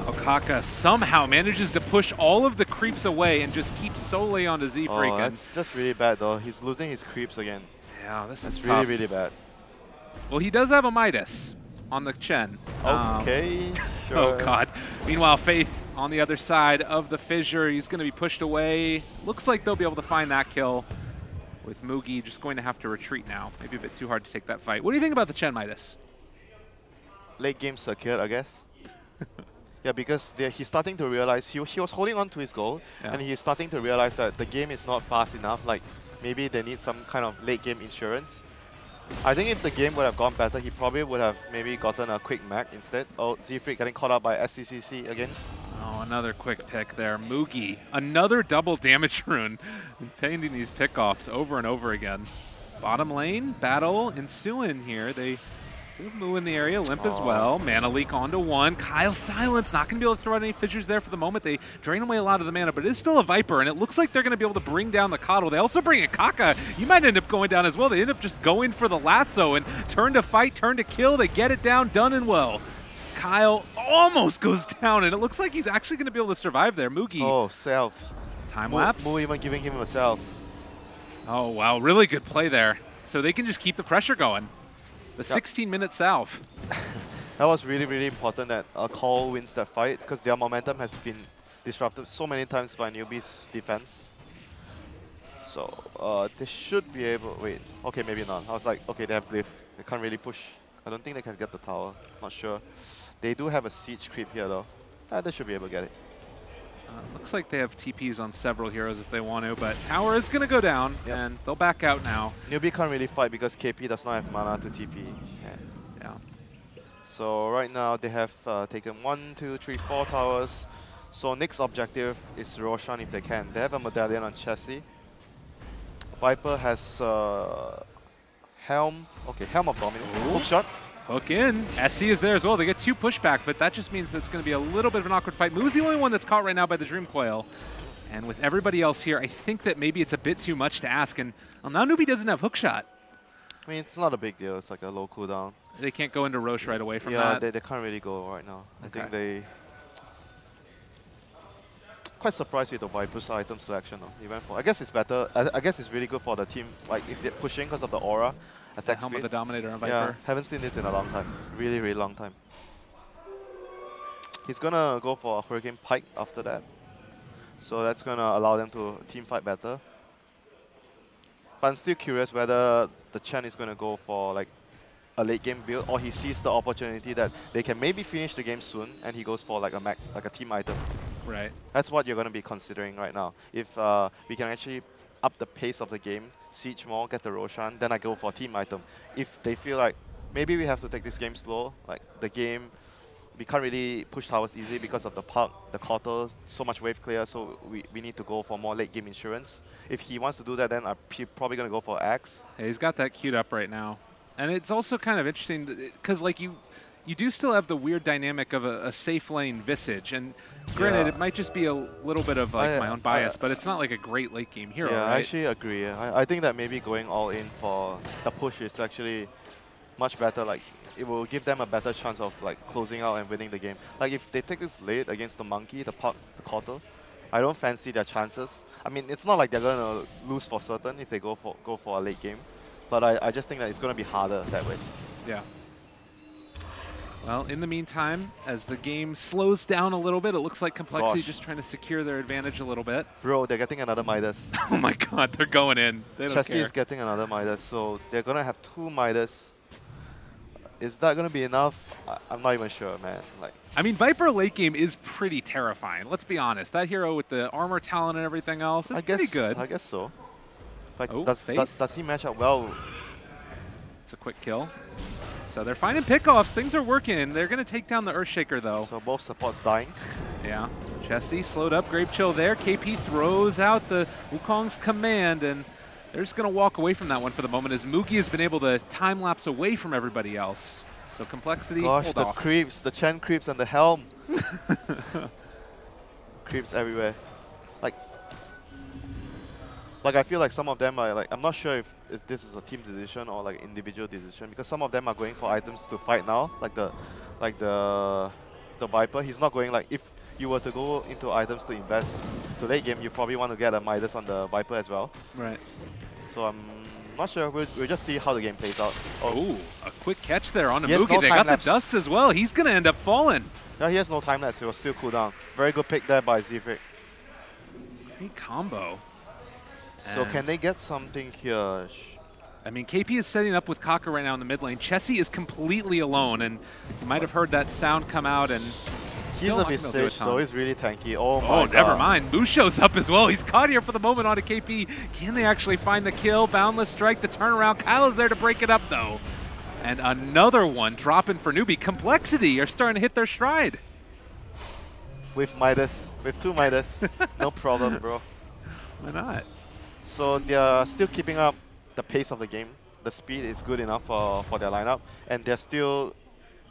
Okaka somehow manages to push all of the creeps away and just keeps solely onto Seafreak. Oh, that's just really bad though. He's losing his creeps again. Yeah, this is really, really bad. Well, he does have a Midas on the Chen. Okay, sure. Oh god. Meanwhile, Faith on the other side of the fissure. He's going to be pushed away. Looks like they'll be able to find that kill with Mugi just going to have to retreat now. Maybe a bit too hard to take that fight. What do you think about the Chen Midas? Late game circuit, I guess. Yeah, because he's starting to realize he was holding on to his goal, and he's starting to realize that the game is not fast enough. Like, maybe they need some kind of late game insurance. I think if the game would have gone better, he probably would have maybe gotten a quick mag instead. Oh, Seafreak getting caught out by SCCC again. Oh, another quick pick there. Mugi, another double damage rune. Painting these pickoffs over and over again. Bottom lane battle ensuing here. They Moo in the area, Limp as well. Mana leak onto one. coL silence, not going to be able to throw out any fissures there for the moment. They drain away a lot of the mana, but it is still a Viper, and it looks like they're going to be able to bring down the coDle. They also bring in Kaka. You might end up going down as well. They end up just going for the lasso and turn to fight, turn to kill. They get it down, done and well. coL almost goes down, and it looks like he's actually going to be able to survive there. Moogie. Oh, self. Time lapse. Moo even giving him a self. Oh, wow. Really good play there. So they can just keep the pressure going. The 16-minute salve. That was really, really important that coL wins that fight because their momentum has been disrupted so many times by Newbee's defense. So they should be able. Wait, okay, maybe not. I was like, okay, they have Glyph. They can't really push. I don't think they can get the tower. Not sure. They do have a siege creep here though. They should be able to get it. Looks like they have TPs on several heroes if they want to, but tower is going to go down, and they'll back out now. Newbee can't really fight because KP does not have mana to TP. Yeah. So right now they have taken 1, 2, 3, 4 towers. So next objective is Roshan if they can. They have a medallion on Chassis. Viper has Helm. Okay, Helm of Dominance. Hookshot. Hook in. SC is there as well. They get 2 pushback, but that just means that it's going to be a little bit of an awkward fight. Moo's the only one that's caught right now by the Dream Coil. And with everybody else here, I think that maybe it's a bit too much to ask. And well, now Newbee doesn't have hookshot. I mean, it's not a big deal. It's like a low cooldown. They can't go into Roche right away from that? Yeah, they can't really go right now. I think they... Quite surprised with the Viper's item selection. He went for... I guess it's better. I guess it's really good for the team. Like, if they're pushing because of the aura. Attack Helm speed. of the Dominator on Viper. Yeah, haven't seen this in a long time. Really, really long time. He's gonna go for a Hurricane Pike after that. So that's gonna allow them to team fight better. But I'm still curious whether the Chen is gonna go for like a late game build or he sees the opportunity that they can maybe finish the game soon and he goes for like a team item. Right. That's what you're gonna be considering right now. If we can actually up the pace of the game, siege more, get the Roshan, then I go for a team item. If they feel like maybe we have to take this game slow, like the game, we can't really push towers easily because of the park, the coL, so much wave clear, so we need to go for more late game insurance. If he wants to do that, then I'm probably going to go for Axe. Yeah, he's got that queued up right now. And it's also kind of interesting because like you do still have the weird dynamic of a safe lane Visage, and granted, it might just be a little bit of like my own bias, but it's not like a great late game hero, Yeah, right? I actually agree. I think that maybe going all in for the push is actually much better. Like, it will give them a better chance of like closing out and winning the game. Like if they take this late against the Monkey, the Puck, the coL, I don't fancy their chances. I mean, it's not like they're gonna lose for certain if they go for a late game, but I just think that it's gonna be harder that way. Yeah. Well, in the meantime, as the game slows down a little bit, it looks like Complexity just trying to secure their advantage a little bit. Bro, they're getting another Midas. Oh my god, they're going in. They don't Chassis care. is getting another Midas, so they're gonna have 2 Midas. Is that gonna be enough? I'm not even sure, man. Like, I mean, Viper late game is pretty terrifying. Let's be honest. That hero with the armor talent and everything else is pretty good. I guess so. Like, Oh, does he match up well? It's a quick kill. So they're finding pickoffs. Things are working. They're going to take down the Earthshaker, though. So both supports dying. Yeah. Chessie slowed up. Grape Chill there. KP throws out the Wukong's command, and they're just going to walk away from that one for the moment as Moogie has been able to time-lapse away from everybody else. So Complexity, Gosh, hold the off. creeps, the Chen creeps and the Helm. Creeps everywhere. Like I feel like some of them are like, I'm not sure if this is a team decision or like individual decision, because some of them are going for items to fight now, like the Viper. He's not going like, if you were to go into items to invest to late game, you probably want to get a Midas on the Viper as well. Right. So I'm not sure. We'll just see how the game plays out. Oh, a quick catch there on a He has Moogie. no They got the time-lapse. dust as well. He's going to end up falling. Yeah, he has no time lapse. He will still cool down. Very good pick there by Zivik. Great combo. So And can they get something here? I mean, KP is setting up with Kaka right now in the mid lane. Chessie is completely alone, and you might have heard that sound come out, and He's still a not bit gonna do a staged ton. though. He's really tanky. Oh my god. Never mind. Moo shows up as well. He's caught here for the moment onto KP. Can they actually find the kill? Boundless strike, the turnaround. coL is there to break it up, though. And another one dropping for Newbee. Complexity are starting to hit their stride. With Midas. With 2 Midas. No problem, bro. Why not? So they're still keeping up the pace of the game. the speed is good enough for their lineup, and they're still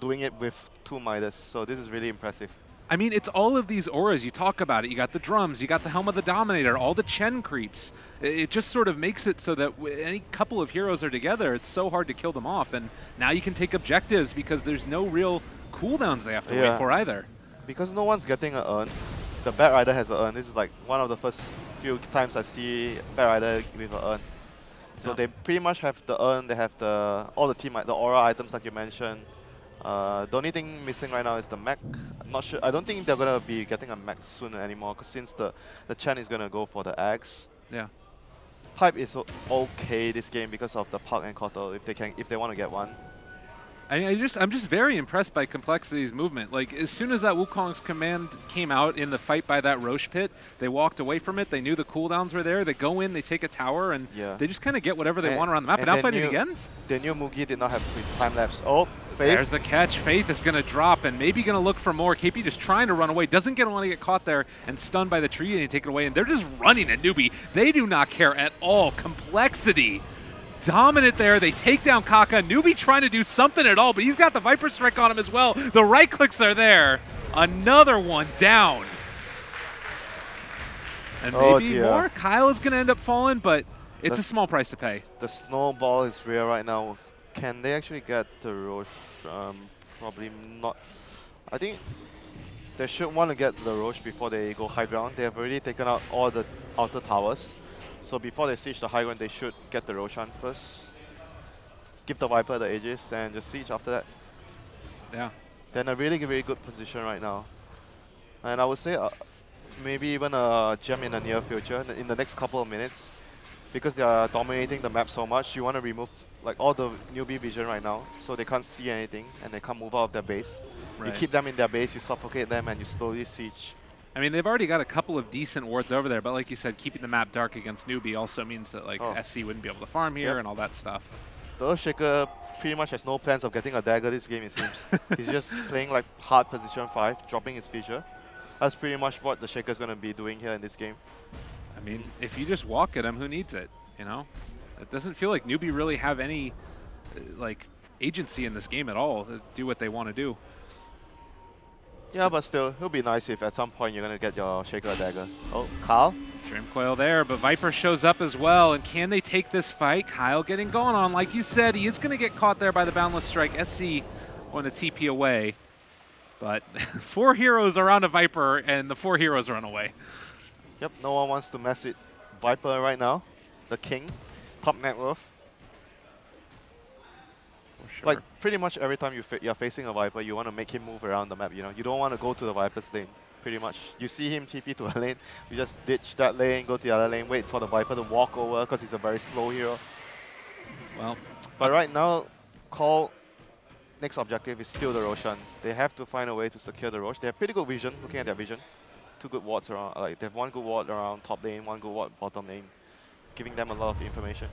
doing it with 2 Midas. So this is really impressive. I mean, it's all of these auras. You talk about it. You got the drums, you got the Helm of the Dominator, all the Chen creeps. It just sort of makes it so that any couple of heroes are together, it's so hard to kill them off. And now you can take objectives because there's no real cooldowns they have to wait for either. Because no one's getting an urn. The Bat Rider has an urn. This is like one of the first few times I see Bat Rider with an urn. So they pretty much have the urn. They have all the aura items like you mentioned. The only thing missing right now is the mech. I'm not sure. I don't think they're gonna be getting a mech soon anymore, because since the Chen is gonna go for the axe. Yeah. Hype is okay this game because of the Puck and coL if they want to get one. I'm just very impressed by Complexity's movement. Like, as soon as that Wukong's command came out in the fight by that Roche pit, they walked away from it. They knew the cooldowns were there. They go in, they take a tower, and they just kind of get whatever they want around the map. And now fighting again? They knew Mugi did not have his time lapse. Oh, Faith. There's the catch. Faith is going to drop and maybe going to look for more. KP just trying to run away. Doesn't want to get caught there and stunned by the tree and take it away. And they're just running at Newbee. They do not care at all. Complexity dominant there. They take down Kaka. Newbee trying to do something at all, but he's got the Viper Strike on him as well. The right clicks are there. Another one down. And maybe more. coL is going to end up falling, but it's a small price to pay. The snowball is real right now. Can they actually get the Roche? Probably not. I think they should want to get the Roche before they go high ground. They have already taken out all the outer towers. So before they siege the high ground, they should get the Roshan first. Give the Viper the Aegis and just siege after that. Yeah. They're in a really, really good position right now. And I would say maybe even a gem in the near future, in the next couple of minutes. Because they are dominating the map so much, you want to remove like all the newbie vision right now, so they can't see anything and they can't move out of their base. Right. You keep them in their base, you suffocate them, and you slowly siege. I mean, they've already got a couple of decent wards over there, but like you said, keeping the map dark against Newbee also means that like SC wouldn't be able to farm here and all that stuff. The Earthshaker pretty much has no plans of getting a dagger this game, it seems. He's just playing like hard position 5, dropping his fissure. That's pretty much what the Shaker's going to be doing here in this game. I mean, if you just walk at him, who needs it, you know? It doesn't feel like Newbee really have any like agency in this game at all to do what they want to do. Yeah, but still, it'll be nice if at some point you're going to get your Shaker dagger. Oh, coL? Dream Coil there, but Viper shows up as well. And can they take this fight? coL getting going on. Like you said, he is going to get caught there by the Boundless Strike. SC going to TP away. But 4 heroes around a Viper, and the 4 heroes run away. Yep, no one wants to mess with Viper right now. The king, top net worth. Sure. Like, pretty much every time you're facing a Viper, you want to make him move around the map, you know? You don't want to go to the Viper's lane, pretty much. You see him TP to a lane, you just ditch that lane, go to the other lane, wait for the Viper to walk over, because he's a very slow hero. Well, but right now, coL, next objective is still the Roshan. They have to find a way to secure the Roche. They have pretty good vision, looking at their vision. 2 good wards around, like they have 1 good ward around top lane, 1 good ward bottom lane, giving them a lot of information.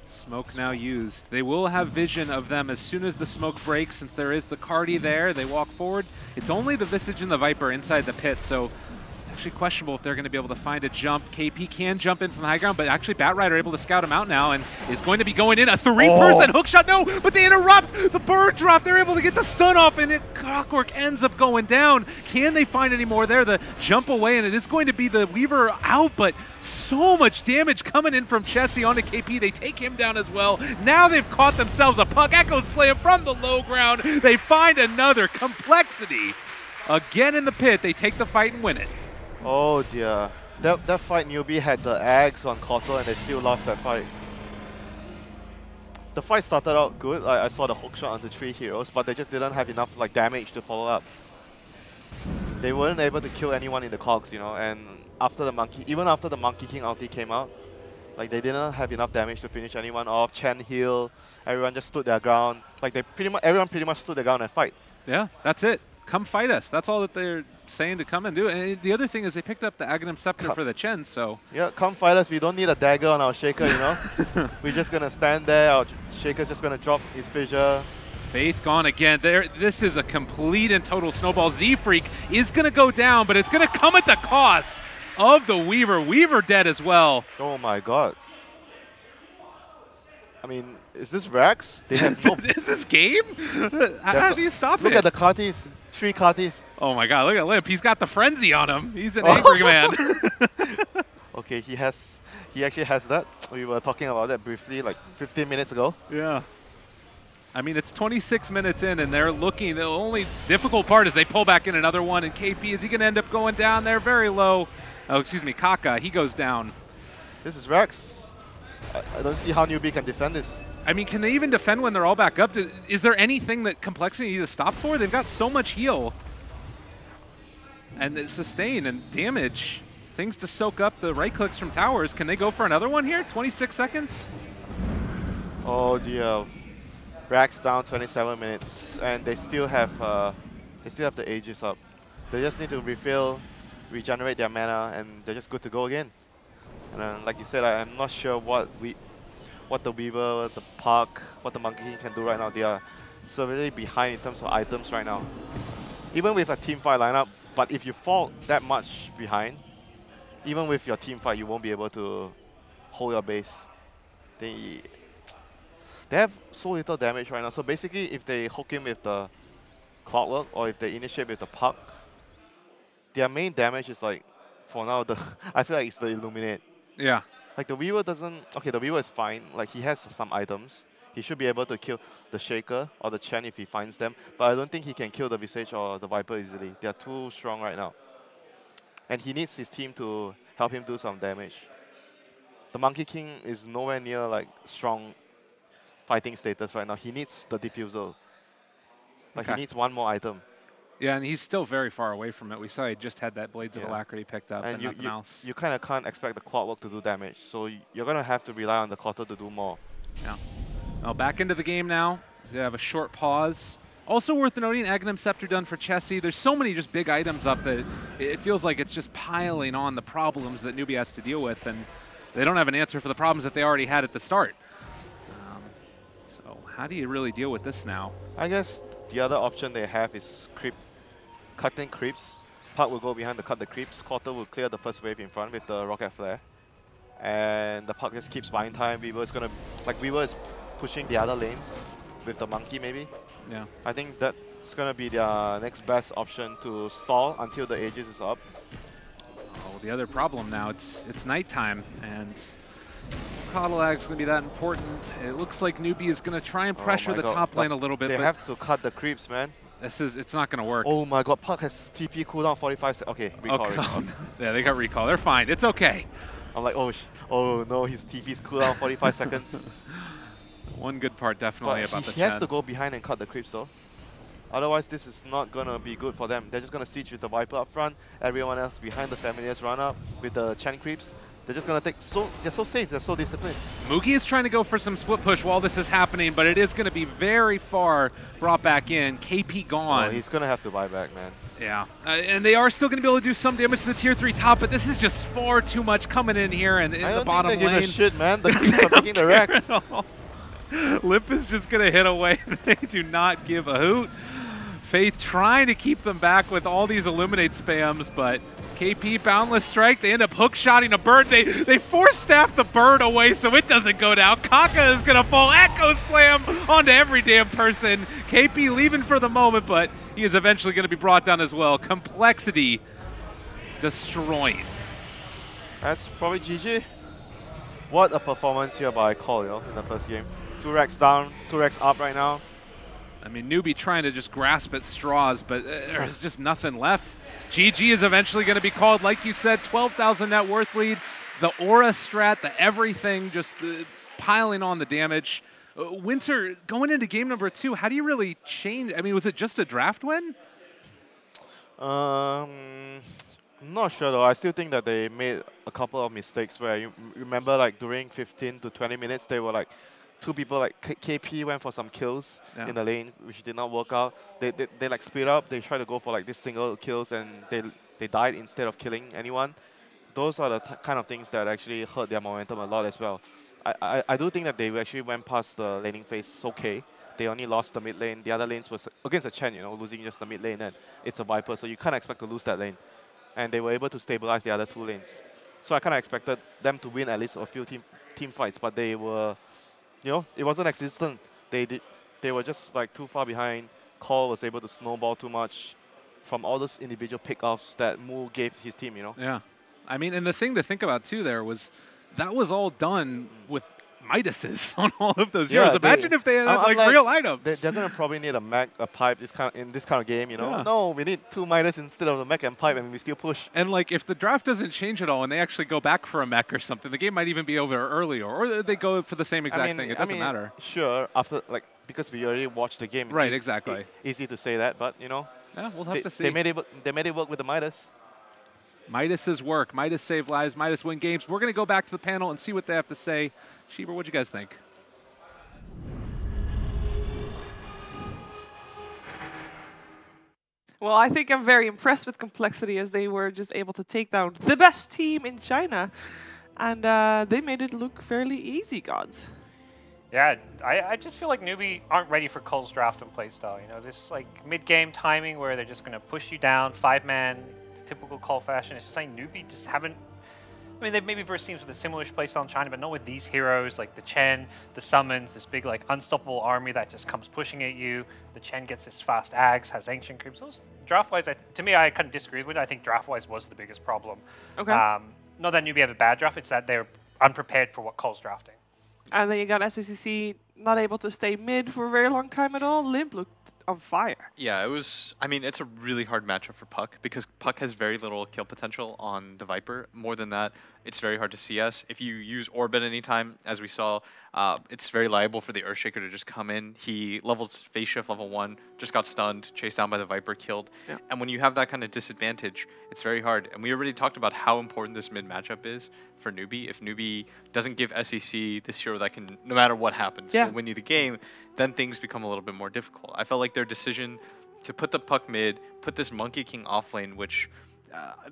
Smoke now used. They will have vision of them as soon as the smoke breaks, since there is the Cardi there. They walk forward. It's only the Visage and the Viper inside the pit, so it's actually questionable if they're going to be able to find a jump. KP can jump in from the high ground, but actually Bat Rider able to scout him out now and is going to be going in. A 3-person hookshot. No, but they interrupt the bird drop. They're able to get the stun off, and Clockwork ends up going down. Can they find any more there? The jump away, and it is going to be the Weaver out, but so much damage coming in from Chessie onto KP. They take him down as well. Now they've caught themselves a puck. Echo Slam from the low ground. They find another. Complexity again in the pit. They take the fight and win it. Oh dear. That fight, Newbee had the axe on coL and they still lost that fight. The fight started out good. I saw the hookshot onto 3 heroes, but they just didn't have enough like damage to follow up. They weren't able to kill anyone in the cogs, you know, and after the even after the Monkey King ulti came out, like they didn't have enough damage to finish anyone off. Chen heal, everyone just stood their ground. Like everyone pretty much stood their ground and fight. Yeah, that's it. Come fight us. That's all that they're saying to come and do. And the other thing is they picked up the Aghanim Scepter for the Chen, so... Yeah, come fight us. We don't need a dagger on our Shaker, you know? We're just going to stand there. Our Shaker's just going to drop his fissure. Faith gone again. This is a complete and total snowball. Z-Freak is going to go down, but it's going to come at the cost of the Weaver. Weaver dead as well. Oh my god. I mean, is this Rex? They have no. Is this game? How do you stop Look it? at the Carties. 3 Carties. Oh my god, look at Limp. He's got the frenzy on him. He's an angry man. Okay, he actually has that. We were talking about that briefly like 15 minutes ago. Yeah. I mean, it's 26 minutes in, and they're looking. The only difficult part is they pull back in another one, and KP, is he going to end up going down there very low? Oh, excuse me, Kaka, he goes down. This is Rex. I don't see how Newbee can defend this. I mean, can they even defend when they're all back up? Is there anything that Complexity needs to stop for? They've got so much heal. And sustain and damage. Things to soak up the right clicks from towers. Can they go for another one here? 26 seconds? Oh dear. Rex down 27 minutes, and they still have the Aegis up. They just need to refill, regenerate their mana, and they're just good to go again. And like you said, I'm not sure what the Weaver, the Puck, what the Monkey King can do right now. They are severely behind in terms of items right now. Even with a team fight lineup, but if you fall that much behind, even with your team fight, you won't be able to hold your base. They have so little damage right now. So basically, if they hook him with the Clockwork or if they initiate with the Puck, their main damage is like, for now, I feel like it's the Illuminate. Yeah. Like the Weaver doesn't... Okay, the Weaver is fine. Like he has some items. He should be able to kill the Shaker or the Chen if he finds them. But I don't think he can kill the Visage or the Viper easily. They are too strong right now. And he needs his team to help him do some damage. The Monkey King is nowhere near like strong fighting status right now. He needs the Diffusal. Like he needs one more item. Yeah, and he's still very far away from it. We saw he just had that Blades of Alacrity picked up and nothing else. You kind of can't expect the Clockwork to do damage. So you're going to have to rely on the Quarter to do more. Yeah. Well, back into the game now. They have a short pause. Also worth noting, Aghanim Scepter done for Chessie. There's so many just big items up that it feels like it's just piling on the problems that Newbee has to deal with, and they don't have an answer for the problems that they already had at the start. So how do you really deal with this now? I guess the other option they have is cutting creeps. Puck will go behind to cut the creeps. Quarter will clear the first wave in front with the Rocket Flare. And the Puck just keeps buying time. Weaver is pushing the other lanes with the Monkey maybe. Yeah. I think that's going to be their next best option to stall until the Aegis is up. Oh, the other problem now, it's nighttime, and coL is going to be that important. It looks like Newbee is going to try and pressure the top lane a little bit. They but have to cut the creeps, man. It's not going to work. Oh my god, Puck has TP cooldown 45 seconds. Okay, recall. Okay. Yeah, they got recall. They're fine. It's okay. I'm like, oh no, his TP's cooldown 45 seconds. One good part definitely but about the he has to go behind and cut the creeps though. Otherwise, this is not going to be good for them. They're just going to siege with the Viper up front. Everyone else behind the Familiars run up with the Chen creeps. They're just going to take they're so safe, they're so disciplined. Mugi is trying to go for some split push while this is happening, but it is going to be very far brought back in. KP gone. Oh, he's going to have to buy back, man. Yeah, and they are still going to be able to do some damage to the tier 3 top, but this is just far too much coming in here and in the bottom lane. I don't think they give a shit, man. The creeps are taking the Rex. Lip is just going to hit away. They do not give a hoot. Faith trying to keep them back with all these Illuminate spams, but KP Boundless Strike, they end up hook-shotting a bird. They force staff the bird away so it doesn't go down. Kaka is going to fall Echo Slam onto every damn person. KP leaving for the moment, but he is eventually going to be brought down as well. Complexity destroying. That's probably GG. What a performance here by coL, in the first game. 2 Rex down, 2 Rex up right now. I mean, Newbee trying to just grasp at straws, but there's just nothing left. GG is eventually going to be called. Like you said, 12,000 net worth lead. The aura strat, the everything, just piling on the damage. Winter, going into game number 2, how do you really change? I mean, was it just a draft win? I'm not sure though. I still think that they made a couple of mistakes where you remember like during 15 to 20 minutes, they were like, 2 people like KP went for some kills in the lane, which did not work out. They like split up. They tried to go for like this single kills, and they died instead of killing anyone. Those are the kind of things that actually hurt their momentum a lot as well. I do think that they actually went past the laning phase okay. They only lost the mid lane. The other lanes was against a Chen, losing just the mid lane, and it's a Viper, so you can't expect to lose that lane. And they were able to stabilize the other 2 lanes. So I kind of expected them to win at least a few team fights, but they were you know, it wasn't existent. They were just like too far behind. coL was able to snowball too much from all those individual pickoffs that Mu gave his team, you know. Yeah. I mean, and the thing to think about too there was that was all done with Midases on all of those heroes. Imagine if they had like real items. They're gonna probably need a mech, a pipe in this kind of game, you know. Yeah. No, we need 2 Midas instead of the mech and pipe, and we still push. And like, if the draft doesn't change at all, and they actually go back for a mech or something, the game might even be over earlier, or they go for the same exact thing. It doesn't matter. Sure, after like because we already watched the game. Right, exactly. Easy to say that, but you know. Yeah, we'll have to see. They made it work with the Midas. Midas's work. Midas save lives. Midas win games. We're going to go back to the panel and see what they have to say. Shiva, what'd you guys think? Well, I think I'm very impressed with Complexity as they were just able to take down the best team in China. And they made it look fairly easy, gods. Yeah, I just feel like Newbee aren't ready for coL's draft and playstyle. You know, this like mid-game timing where they're just going to push you down, 5-man, typical coL fashion. It's just like Newbee just haven't. I mean, they've maybe versed teams with a similar playstyle in China, but not with these heroes like the Chen, the summons, this big like unstoppable army that just comes pushing at you. The Chen gets this fast ags, has ancient creeps. Those draft-wise, to me, I kind of disagree with it. I think draft-wise was the biggest problem. Okay. Not that Newbee have a bad draft, it's that they're unprepared for what coL's drafting. And then you got SCCC not able to stay mid for a very long time at all. Limp looked on fire. Yeah, it was. I mean, it's a really hard matchup for Puck because Puck has very little kill potential on the Viper. More than that, it's very hard to CS. If you use Orb at any time, as we saw, it's very liable for the Earthshaker to just come in. He levels Phase Shift level 1, just got stunned, chased down by the Viper, killed. Yeah. And when you have that kind of disadvantage, it's very hard. And we already talked about how important this mid matchup is for Newbee. If Newbee doesn't give SEC this hero that can, no matter what happens, will win you the game, then things become a little bit more difficult. I felt like their decision to put the Puck mid, put this Monkey King off lane, which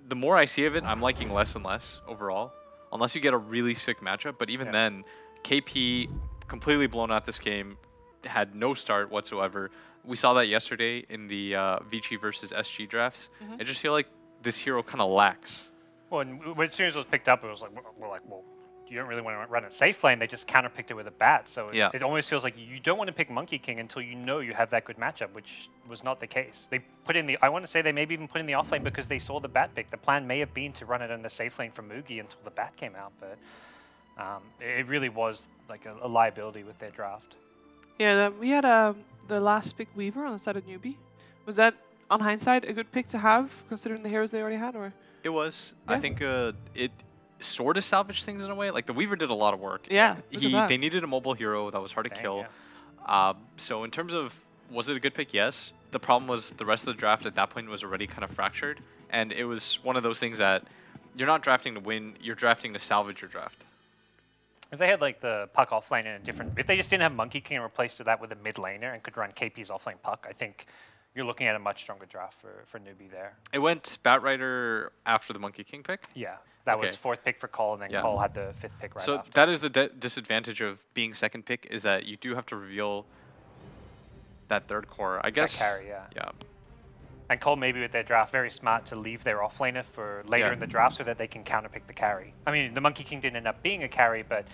the more I see of it, I'm liking less and less overall, unless you get a really sick matchup. But even then, KP completely blown out this game, had no start whatsoever. We saw that yesterday in the Vici versus SG drafts. I just feel like this hero kind of lacks. Well, and as soon as it was picked up, it was like, we're like, well, you don't really want to run a safe lane. They just counterpicked it with a bat. So it almost feels like you don't want to pick Monkey King until you know you have that good matchup, which was not the case. They put in the, I want to say they maybe even put in the off lane because they saw the bat pick. The plan may have been to run it in the safe lane from Mugi until the bat came out, but it really was like a liability with their draft. Yeah, we had the last pick Weaver on the side of Newbee. Was that, on hindsight, a good pick to have, considering the heroes they already had? Or it was. I think it sort of salvaged things in a way. Like the Weaver did a lot of work. Yeah, they needed a mobile hero that was hard to kill. So in terms of, was it a good pick? Yes. The problem was the rest of the draft at that point was already kind of fractured, and it was one of those things that you're not drafting to win, you're drafting to salvage your draft. If they had like the Puck offlane in a different, if they just didn't have Monkey King and replaced that with a mid laner and could run KP's offlane Puck, I think you're looking at a much stronger draft for Newbee there. It went Batrider after the Monkey King pick? Yeah. That was 4th pick for coL, and then coL had the 5th pick right after. So that is the disadvantage of being 2nd pick, is that you do have to reveal that 3rd core. I guess. That carry, yeah. And coL maybe with their draft, very smart to leave their offlaner for later in the draft so that they can counterpick the carry. I mean, the Monkey King didn't end up being a carry, but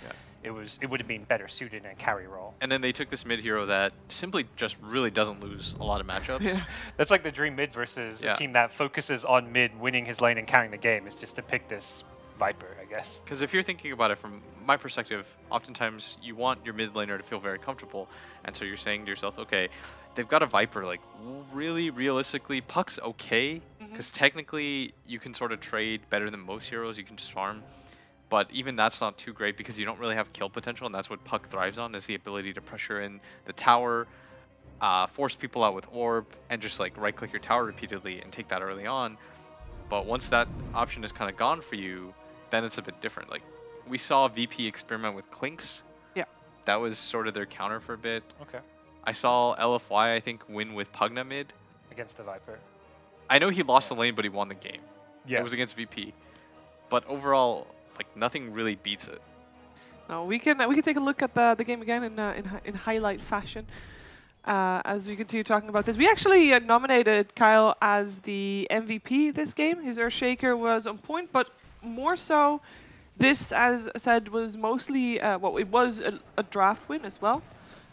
it would have been better suited in a carry role. And then they took this mid hero that simply just really doesn't lose a lot of matchups. That's like the dream mid versus a team that focuses on mid winning his lane and carrying the game, is just to pick this Viper, I guess. Because if you're thinking about it from my perspective, oftentimes you want your mid laner to feel very comfortable, and so you're saying to yourself, okay, they've got a Viper, like really realistically, Puck's okay, because technically you can sort of trade better than most heroes, you can just farm, but even that's not too great because you don't really have kill potential, and that's what Puck thrives on, is the ability to pressure in the tower, force people out with Orb, and just like right click your tower repeatedly and take that early on. But once that option is kind of gone for you, then it's a bit different. Like, we saw VP experiment with Clinks. Yeah. That was sort of their counter for a bit. Okay. I saw LFY, I think, win with Pugna mid. Against the Viper. I know he lost the lane, but he won the game. Yeah. It was against VP. But overall, like, nothing really beats it. No, we can take a look at the game again in highlight fashion. As we continue talking about this, we actually nominated coL as the MVP this game. His Earthshaker was on point, but more so This, as I said, was mostly, well, it was a draft win as well.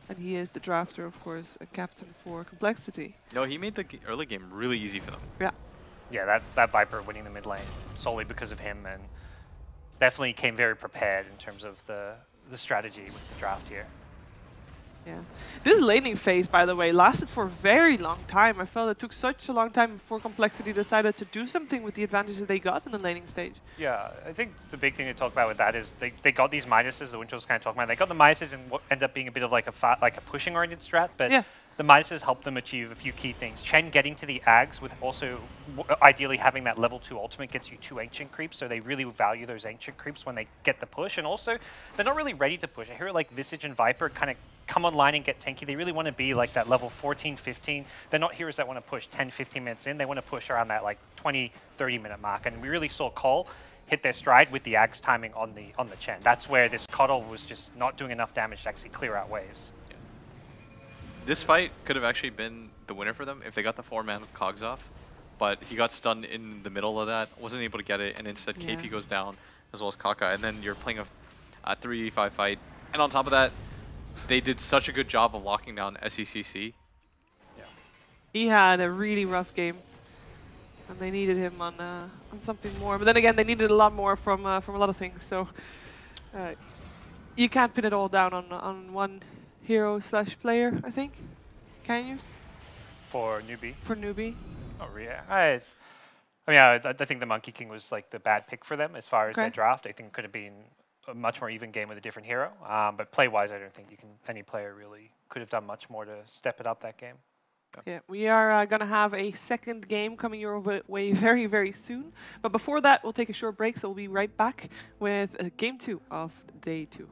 And he is the drafter, of course, a captain for Complexity. No, he made the early game really easy for them. Yeah. Yeah, that Viper winning the mid lane solely because of him, and definitely came very prepared in terms of the strategy with the draft here. Yeah. This laning phase, by the way, lasted for a very long time. I felt it took such a long time before Complexity decided to do something with the advantage that they got in the laning stage. Yeah, I think the big thing to talk about with that is they got these Midases, the Winter was kind of talking about. They got the Midases and what ended up being a bit of like a pushing-oriented strat, but yeah. The Midases helped them achieve a few key things. Chen getting to the Ags with also ideally having that level 2 ultimate gets you 2 ancient creeps, so they really value those ancient creeps when they get the push, and also they're not really ready to push. I hear like Visage and Viper kind of come online and get tanky. They really want to be like that level 14, 15. They're not heroes that want to push 10, 15 minutes in. They want to push around that like 20, 30 minute mark, and we really saw coL hit their stride with the Ags timing on the Chen. That's where this coL was just not doing enough damage to actually clear out waves. This fight could have actually been the winner for them if they got the 4-man cogs off, but he got stunned in the middle of that, wasn't able to get it, and instead KP goes down as well as Kaka, and then you're playing a 3v5 fight. And on top of that, they did such a good job of locking down SECC. Yeah. He had a really rough game, and they needed him on something more. But then again, they needed a lot more from a lot of things. So you can't pin it all down on one hero / player, I think. Can you? For Newbee? For Newbee. Oh, yeah. I mean, I think the Monkey King was like the bad pick for them as far as their draft. I think it could have been a much more even game with a different hero. But play-wise, I don't think any player really could have done much more to step it up that game. Yeah, we are going to have a second game coming your way very, very soon. But before that, we'll take a short break, so we'll be right back with game 2 of day 2.